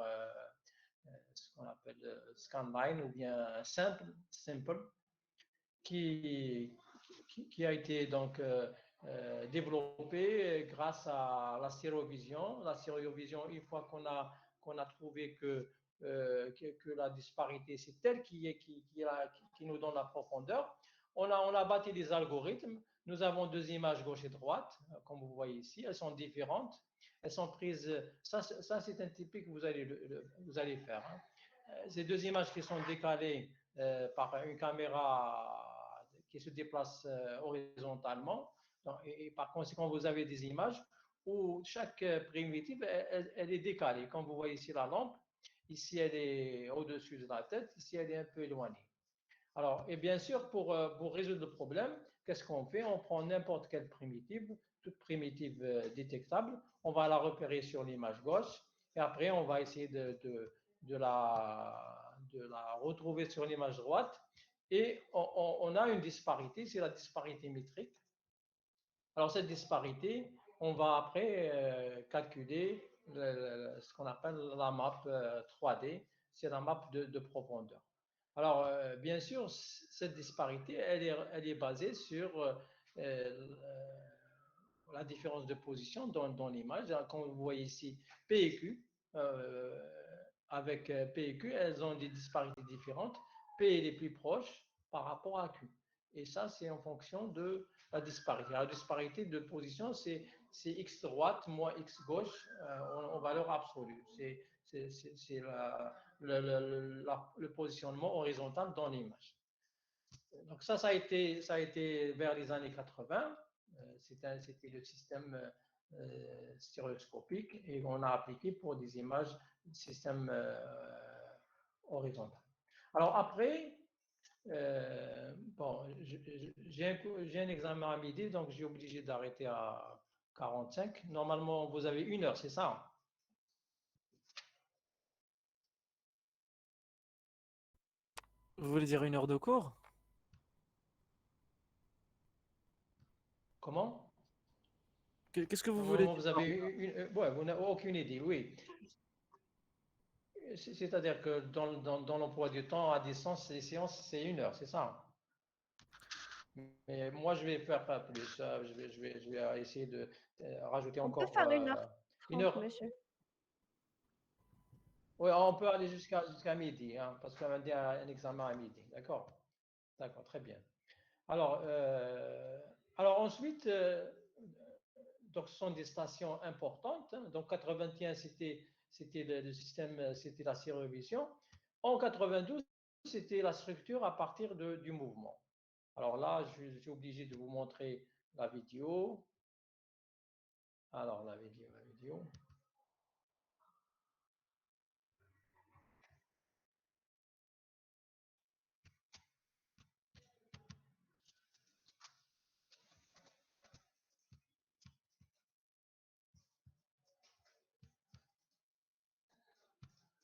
ce qu'on appelle scanline ou bien simple, qui a été donc développé grâce à la stéréovision. La stéréovision, une fois qu'on a trouvé que la disparité, c'est elle qui nous donne la profondeur, on a bâti des algorithmes. Nous avons deux images gauche et droite, comme vous voyez ici. Elles sont différentes. Elles sont prises. Ça c'est un typique que vous allez faire. Hein. Ces deux images qui sont décalées par une caméra qui se déplace horizontalement. Et par conséquent, vous avez des images où chaque primitive, elle est décalée. Comme vous voyez ici la lampe, ici elle est au-dessus de la tête, ici elle est un peu éloignée. Alors, et bien sûr, pour résoudre le problème, qu'est-ce qu'on fait? On prend n'importe quelle primitive, toute primitive détectable, on va la repérer sur l'image gauche, et après on va essayer de la retrouver sur l'image droite, et on a une disparité, c'est la disparité métrique. Alors cette disparité, on va après calculer ce qu'on appelle la map 3D, c'est la map de profondeur. Alors bien sûr, cette disparité, elle est basée sur la différence de position dans l'image. Comme vous voyez ici, P et Q, avec P et Q, elles ont des disparités différentes. P est les plus proches par rapport à Q. Et ça, c'est en fonction de la disparité. La disparité de position, c'est x droite moins x gauche en valeur absolue. C'est le positionnement horizontal dans l'image. Donc ça a été vers les années 80. C'était le système stéréoscopique et on a appliqué pour des images système horizontal. Alors après, bon, j'ai un examen à midi, donc j'ai obligé d'arrêter à 45. Normalement, vous avez 1 heure, c'est ça? Vous voulez dire 1 heure de cours? Comment? Qu'est-ce que vous voulez Normalement, dire? vous avez ouais, vous n'avez aucune idée, oui. C'est-à-dire que dans l'emploi du temps à distance, les séances, c'est 1 heure, c'est ça? Mais moi, je vais faire pas plus. Je vais essayer de rajouter On peut encore faire 1 1h30, heure. monsieur. Oui, on peut aller jusqu'à midi, hein, parce qu'on a un examen à midi. D'accord? D'accord, très bien. Alors ensuite, donc ce sont des stations importantes. Hein. Donc 81, c'était le système, c'était la stéréovision. En 92, c'était la structure à partir du mouvement. Alors là, je suis obligé de vous montrer la vidéo. Alors la vidéo.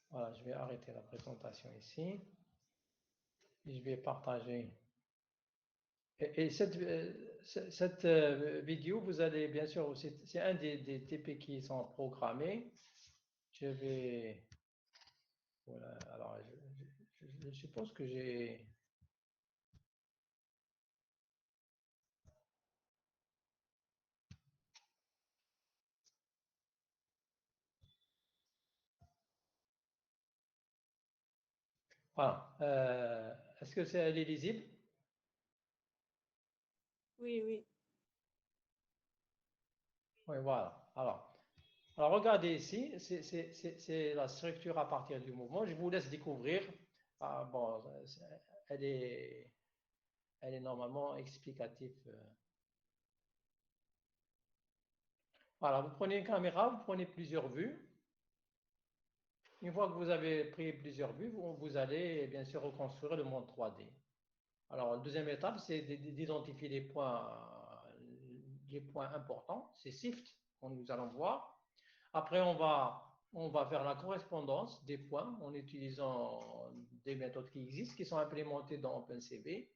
Voilà, je vais arrêter la présentation ici. Et je vais partager. Et cette vidéo, vous allez bien sûr, c'est un des TP qui sont programmés. Je vais. Voilà, alors je suppose que j'ai. Voilà. Est-ce que elle est lisible? Oui, oui. Oui, voilà. Alors regardez ici, c'est la structure à partir du mouvement. Je vous laisse découvrir. Ah, bon, elle est, elle est normalement explicative. Voilà, vous prenez une caméra, vous prenez plusieurs vues. Une fois que vous avez pris plusieurs vues, vous allez bien sûr reconstruire le monde 3D. Alors, la deuxième étape, c'est d'identifier les points importants. C'est SIFT que nous allons voir. Après, on va faire la correspondance des points en utilisant des méthodes qui existent, qui sont implémentées dans OpenCV.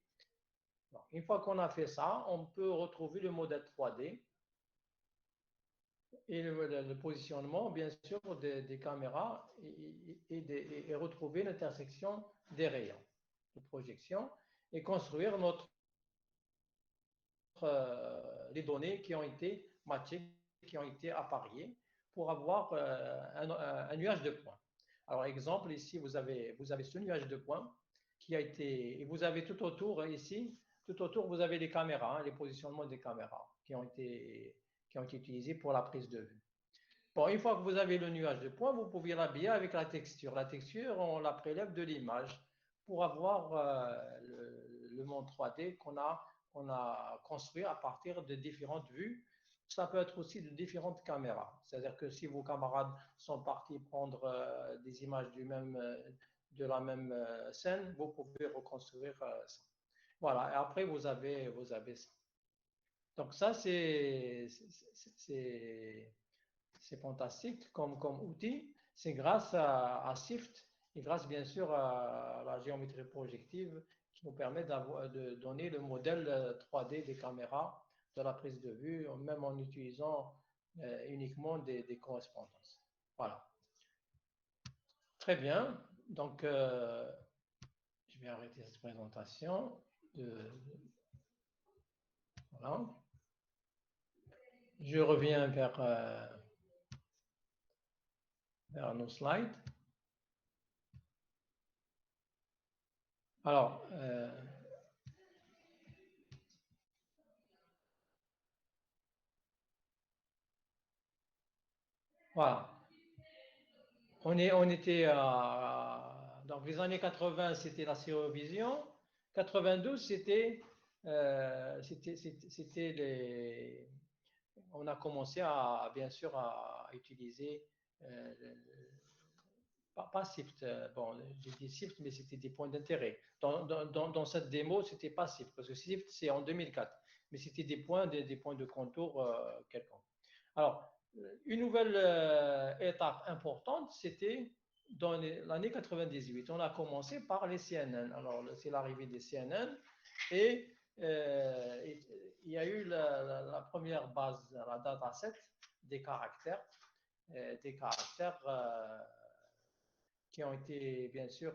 Donc, une fois qu'on a fait ça, on peut retrouver le modèle 3D et le positionnement, bien sûr, des caméras et retrouver l'intersection des rayons de projection et construire les données qui ont été matchées, qui ont été appariées pour avoir un nuage de points. Alors, exemple, ici, vous avez ce nuage de points qui a été, et vous avez tout autour ici, tout autour, vous avez les caméras, hein, les positionnements des caméras qui ont été utilisés pour la prise de vue. Bon, une fois que vous avez le nuage de points, vous pouvez l'habiller avec la texture. La texture, on la prélève de l'image pour avoir le monde 3D qu'on a construit à partir de différentes vues. Ça peut être aussi de différentes caméras. C'est-à-dire que si vos camarades sont partis prendre des images de la même scène, vous pouvez reconstruire ça. Voilà, et après, vous avez ça. Donc ça, c'est fantastique comme outil. C'est grâce à SIFT et grâce bien sûr à la géométrie projective qui nous permet de donner le modèle 3D des caméras de la prise de vue, même en utilisant uniquement des correspondances. Voilà. Très bien. Donc, je vais arrêter cette présentation. Voilà. Je reviens vers nos slides. Alors, voilà. On était donc les années 80, c'était la Cirovision. 92, on a commencé bien sûr à utiliser pas SIFT. Bon, j'ai dit SIFT, mais c'était des points d'intérêt. Dans cette démo, c'était pas SIFT parce que SIFT c'est en 2004, mais c'était des points de contour quelconques. Alors, une nouvelle étape importante, c'était dans l'année 98. On a commencé par les CNN. Alors, c'est l'arrivée des CNN et il y a eu la première base, la dataset des caractères qui ont été, bien sûr,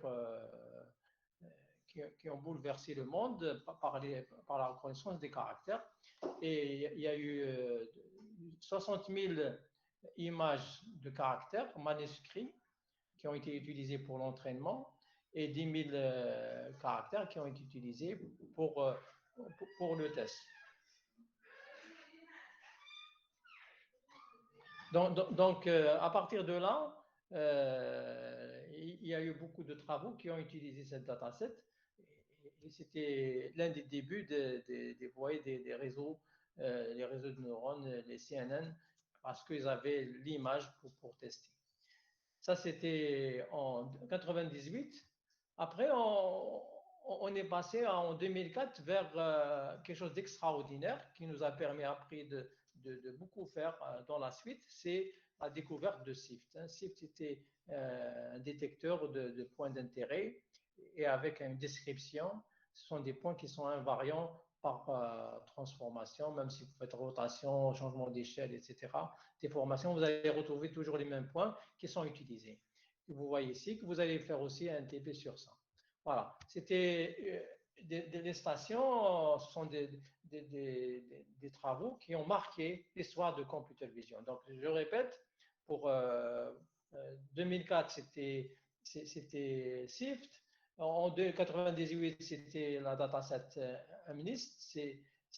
qui ont bouleversé le monde par la reconnaissance des caractères. Et il y a eu 60 000 images de caractères manuscrits qui ont été utilisés pour l'entraînement et 10 000 caractères qui ont été utilisés pour le test. Donc à partir de là, il y a eu beaucoup de travaux qui ont utilisé cette dataset. Et c'était l'un des débuts des réseaux, les réseaux de neurones, les CNN, parce qu'ils avaient l'image pour tester. Ça, c'était en 98. Après, on est passé en 2004 vers quelque chose d'extraordinaire qui nous a permis après de beaucoup faire dans la suite, c'est la découverte de SIFT. SIFT était un détecteur de points d'intérêt et avec une description. Ce sont des points qui sont invariants par transformation, même si vous faites rotation, changement d'échelle, etc. Déformation, vous allez retrouver toujours les mêmes points qui sont utilisés. Et vous voyez ici que vous allez faire aussi un TP sur ça. Voilà, c'était les stations sont des travaux qui ont marqué l'histoire de computer vision. Donc, je répète, pour 2004, c'était SIFT. En 1998, c'était la dataset MNIST.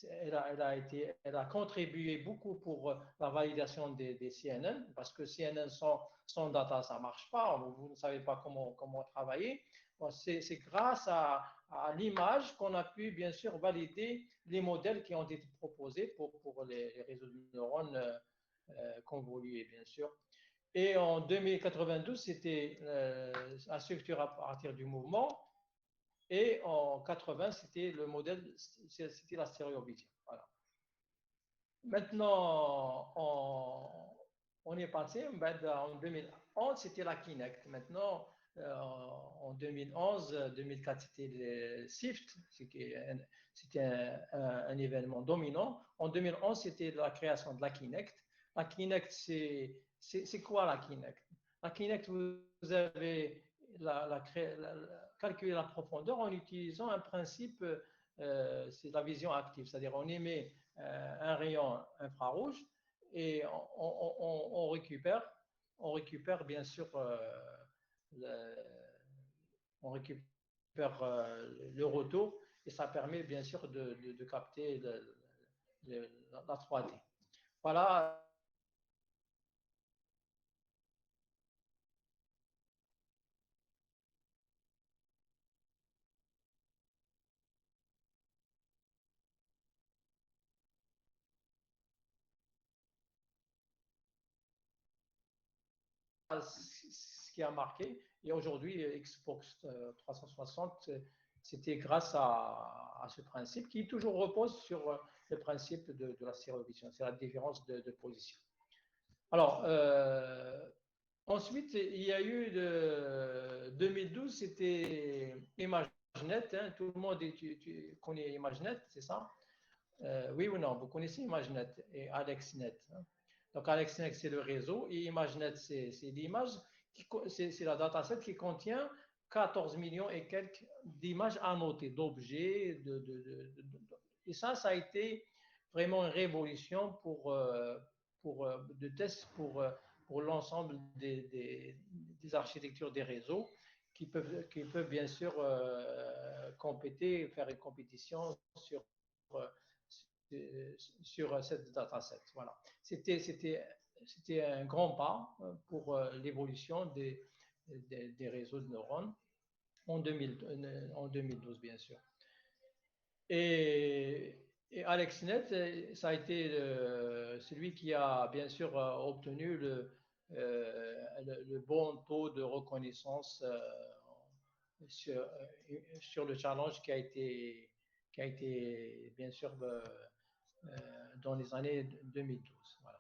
elle a contribué beaucoup pour la validation des CNN, parce que CNN sans data, ça ne marche pas, vous ne savez pas comment travailler. Bon, c'est grâce à l'image qu'on a pu, bien sûr, valider les modèles qui ont été proposés pour les réseaux de neurones convolués, bien sûr. Et en 2092, c'était la structure à partir du mouvement. Et en 80, c'était le modèle, c'était la stéréovision. Voilà. Maintenant, on est passé, en 2011, c'était la Kinect. Maintenant, en 2011, 2004, c'était le SIFT, c'était un événement dominant. En 2011, c'était la création de la Kinect. La Kinect, c'est quoi la Kinect? La Kinect, vous avez calculer la profondeur en utilisant un principe, c'est la vision active, c'est-à-dire on émet un rayon infrarouge et on récupère bien sûr on récupère le retour et ça permet bien sûr de capter la 3D. Voilà. Ce qui a marqué. Et aujourd'hui, Xbox 360, c'était grâce à ce principe qui toujours repose sur le principe de la stéréovision, c'est la différence de position. Alors, ensuite, il y a eu de 2012, c'était ImageNet. Hein, tout le monde connaît ImageNet, c'est ça? Oui ou non? Vous connaissez ImageNet et AlexNet. Hein? Donc, AlexNet, c'est le réseau et ImageNet, c'est l'image, c'est la dataset qui contient 14 millions et quelques d'images annotées, d'objets. Et ça a été vraiment une révolution de tests pour l'ensemble des architectures des réseaux qui peuvent bien sûr faire une compétition sur cette dataset. Voilà. C'était un grand pas pour l'évolution des réseaux de neurones en 2012, bien sûr. Et AlexNet, ça a été celui qui a bien sûr obtenu le bon taux de reconnaissance sur le challenge qui a été bien sûr dans les années 2012. Voilà.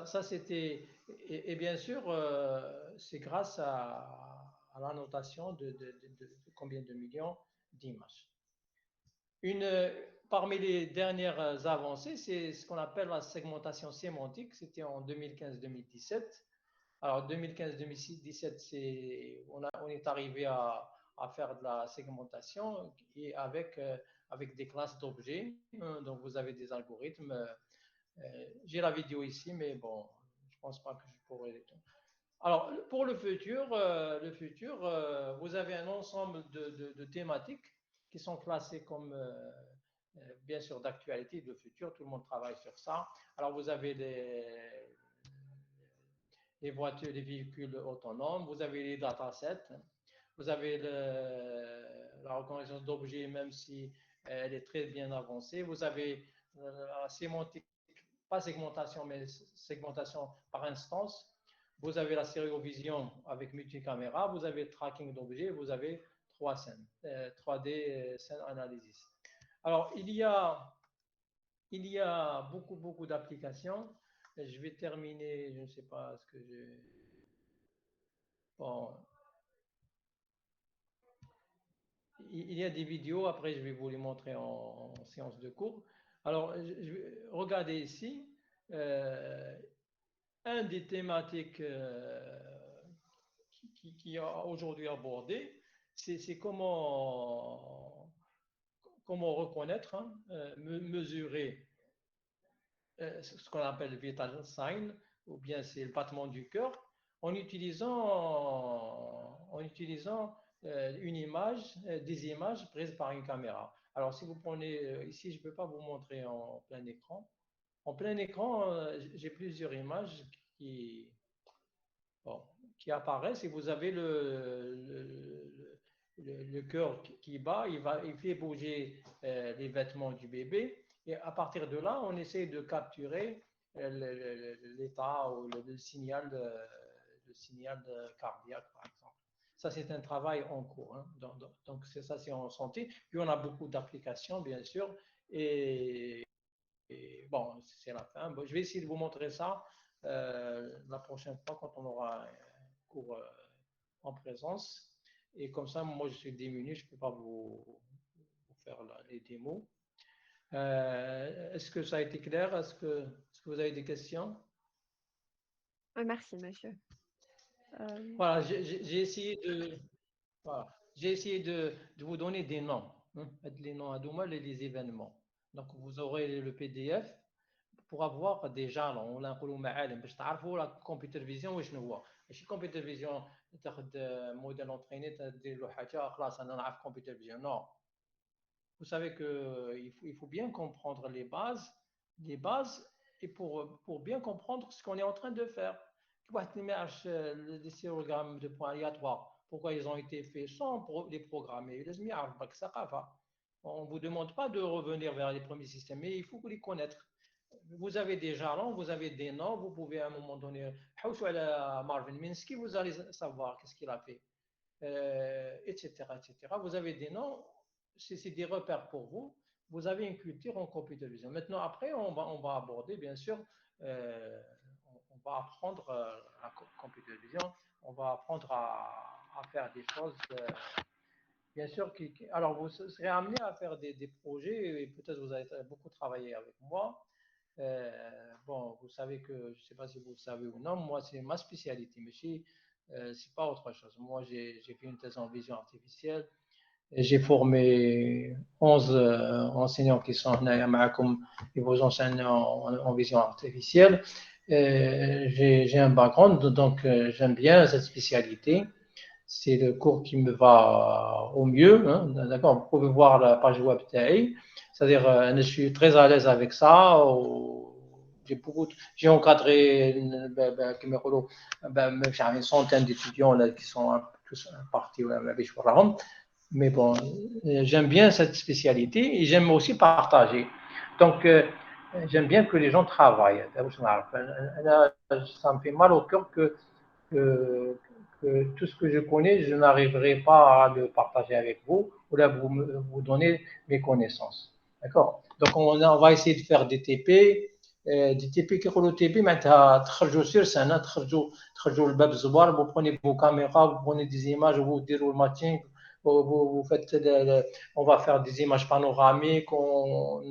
Ça c'était, et bien sûr, c'est grâce à la notation de combien de millions d'images. Parmi les dernières avancées, c'est ce qu'on appelle la segmentation sémantique. C'était en 2015-2017. Alors, 2015-2017, on est arrivé à faire de la segmentation et avec des classes d'objets. Donc, vous avez des algorithmes. J'ai la vidéo ici, mais bon, je ne pense pas que je pourrais. Alors, pour le futur, vous avez un ensemble de thématiques qui sont classées comme, bien sûr, d'actualité de futur. Tout le monde travaille sur ça. Alors, vous avez les voitures, les véhicules autonomes, vous avez les datasets, vous avez la reconnaissance d'objets, même si elle est très bien avancée. Vous avez la sémantique, pas segmentation, mais segmentation par instance. Vous avez la stéréovision avec multicaméra, vous avez le tracking d'objets, vous avez 3D scene analysis. Alors, il y a beaucoup d'applications. Je vais terminer, je ne sais pas ce que j'ai. Bon. Il y a des vidéos, après je vais vous les montrer en séance de cours. Alors, regardez ici, un des thématiques qui a aujourd'hui abordé, c'est comment reconnaître, hein, mesurer ce qu'on appelle le vital sign, ou bien c'est le battement du cœur, en utilisant une image, des images prises par une caméra. Alors, si vous prenez ici, je ne peux pas vous montrer en plein écran. En plein écran, j'ai plusieurs images bon, qui apparaissent et vous avez le cœur qui bat, il fait bouger les vêtements du bébé. Et à partir de là, on essaie de capturer l'état ou le signal cardiaque, par exemple. Ça, c'est un travail en cours. Hein. Donc, ça, c'est en santé. Puis, on a beaucoup d'applications, bien sûr. Et bon, c'est la fin. Bon, je vais essayer de vous montrer ça la prochaine fois quand on aura un cours en présence. Et comme ça, moi, je suis démuni, je ne peux pas vous faire les démos. Est-ce que ça a été clair? Est-ce que vous avez des questions? Merci, monsieur. Voilà, j'ai essayé de vous donner des noms, hein, les noms à Doumal et les événements. Donc, vous aurez le PDF pour avoir des jalons ولا نقولوا معالم باش تعرفوا لا كمبيوتر فيزيون وشنو هو ماشي كمبيوتر فيزيون تاخذ موديل اونتريني تدير له حاجه خلاص انا نعرف كمبيوتر فيزيون non. Vous savez qu'il faut bien comprendre les bases et pour bien comprendre ce qu'on est en train de faire. Des sérogrammes de points aléatoires, pourquoi ils ont été faits sans les programmer. On ne vous demande pas de revenir vers les premiers systèmes, mais il faut les connaître. Vous avez des jalons, vous avez des noms, vous pouvez à un moment donné, Marvin Minsky, vous allez savoir qu'est-ce qu'il a fait, etc., etc. Vous avez des noms, c'est des repères pour vous. Vous avez une culture en computer vision. Maintenant, après, on va aborder, bien sûr, on va apprendre la computer vision, on va apprendre à faire des choses, bien sûr. Alors, vous serez amené à faire des projets et peut-être vous allez beaucoup travailler avec moi. Bon, vous savez que, je ne sais pas si vous le savez ou non, moi, c'est ma spécialité, mais c'est pas autre chose. Moi, j'ai fait une thèse en vision artificielle. J'ai formé 11 enseignants qui sont et vos enseignants en vision artificielle. J'ai un background, donc j'aime bien cette spécialité. C'est le cours qui me va au mieux. Hein, d'accord, vous pouvez voir la page web TAI. C'est-à-dire, je suis très à l'aise avec ça. J'ai encadré une centaine d'étudiants qui sont tous partis mais bon, j'aime bien cette spécialité et j'aime aussi partager. Donc, j'aime bien que les gens travaillent. Ça me fait mal au cœur que tout ce que je connais, je n'arriverai pas à le partager avec vous ou là vous donner mes connaissances. D'accord? Donc, on va essayer de faire des TP. des TP qui يقولوا TP معناتها تخرجوا sur scène, تخرجوا الباب الزوار, vous prenez vos caméras, vous prenez des images, vous direz le matin, vous faites on va faire des images panoramiques, on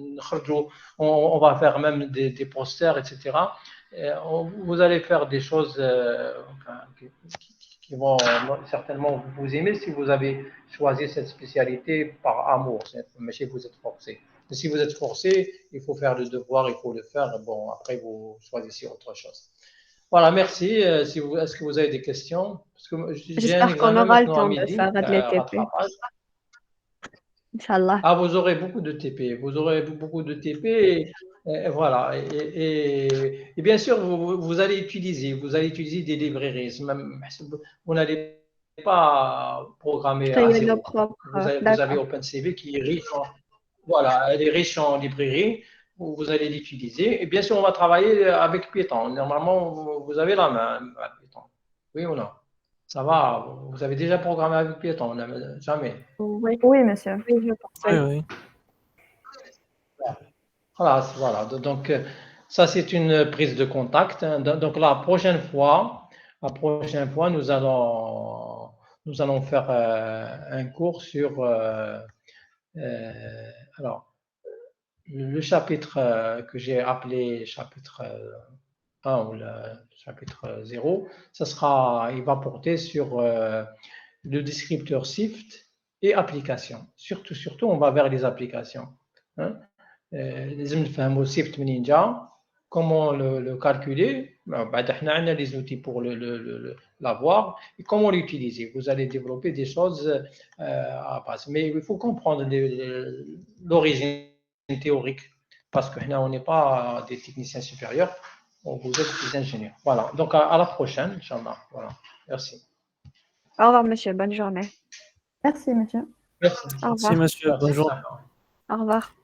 va faire même des posters, etc. Vous allez faire des choses qui vont certainement vous aimer si vous avez choisi cette spécialité par amour, mais si vous êtes forcé. Mais si vous êtes forcé, il faut faire le devoir, il faut le faire. Bon, après, vous choisissez autre chose. Voilà, merci. Est-ce que vous avez des questions? Parce que j'ai un J'espère qu'on examen aura le maintenant à temps de midi, faire de l'ETP. rattrapage. Inch'Allah. Ah, vous aurez beaucoup de TP. Vous aurez beaucoup de TP. Et voilà. Et bien sûr, vous allez utiliser des librairies. Vous n'allez pas programmer à Créer nos zéro. propres. Vous avez D'accord. OpenCV qui est riche voilà, elle est riche en librairies. Vous allez l'utiliser. Et bien sûr, on va travailler avec Python. Normalement, vous avez la main à Python. Oui ou non? Ça va? Vous avez déjà programmé avec Python? Jamais. Oui, Oui, monsieur. oui, je pense. Oui, oui. Voilà. Donc, ça, c'est une prise de contact. Donc, la prochaine fois, nous allons faire un cours sur alors, le chapitre que j'ai appelé chapitre 1 ou le chapitre 0, il va porter sur le descripteur SIFT et applications. Surtout, on va vers les applications. Hein. لازم نفهموا SIFT منين جا comment le calculer. On a les outils pour l'avoir et comment l'utiliser. Vous allez développer des choses à base. Mais il faut comprendre l'origine théorique parce que on n'est pas des techniciens supérieurs, vous êtes des ingénieurs. Voilà. Donc à la prochaine, Inch'Allah. Voilà. Merci. Au revoir, monsieur. Bonne journée. Merci, monsieur. Merci. Au Merci, revoir. monsieur. Bonne journée. Au revoir.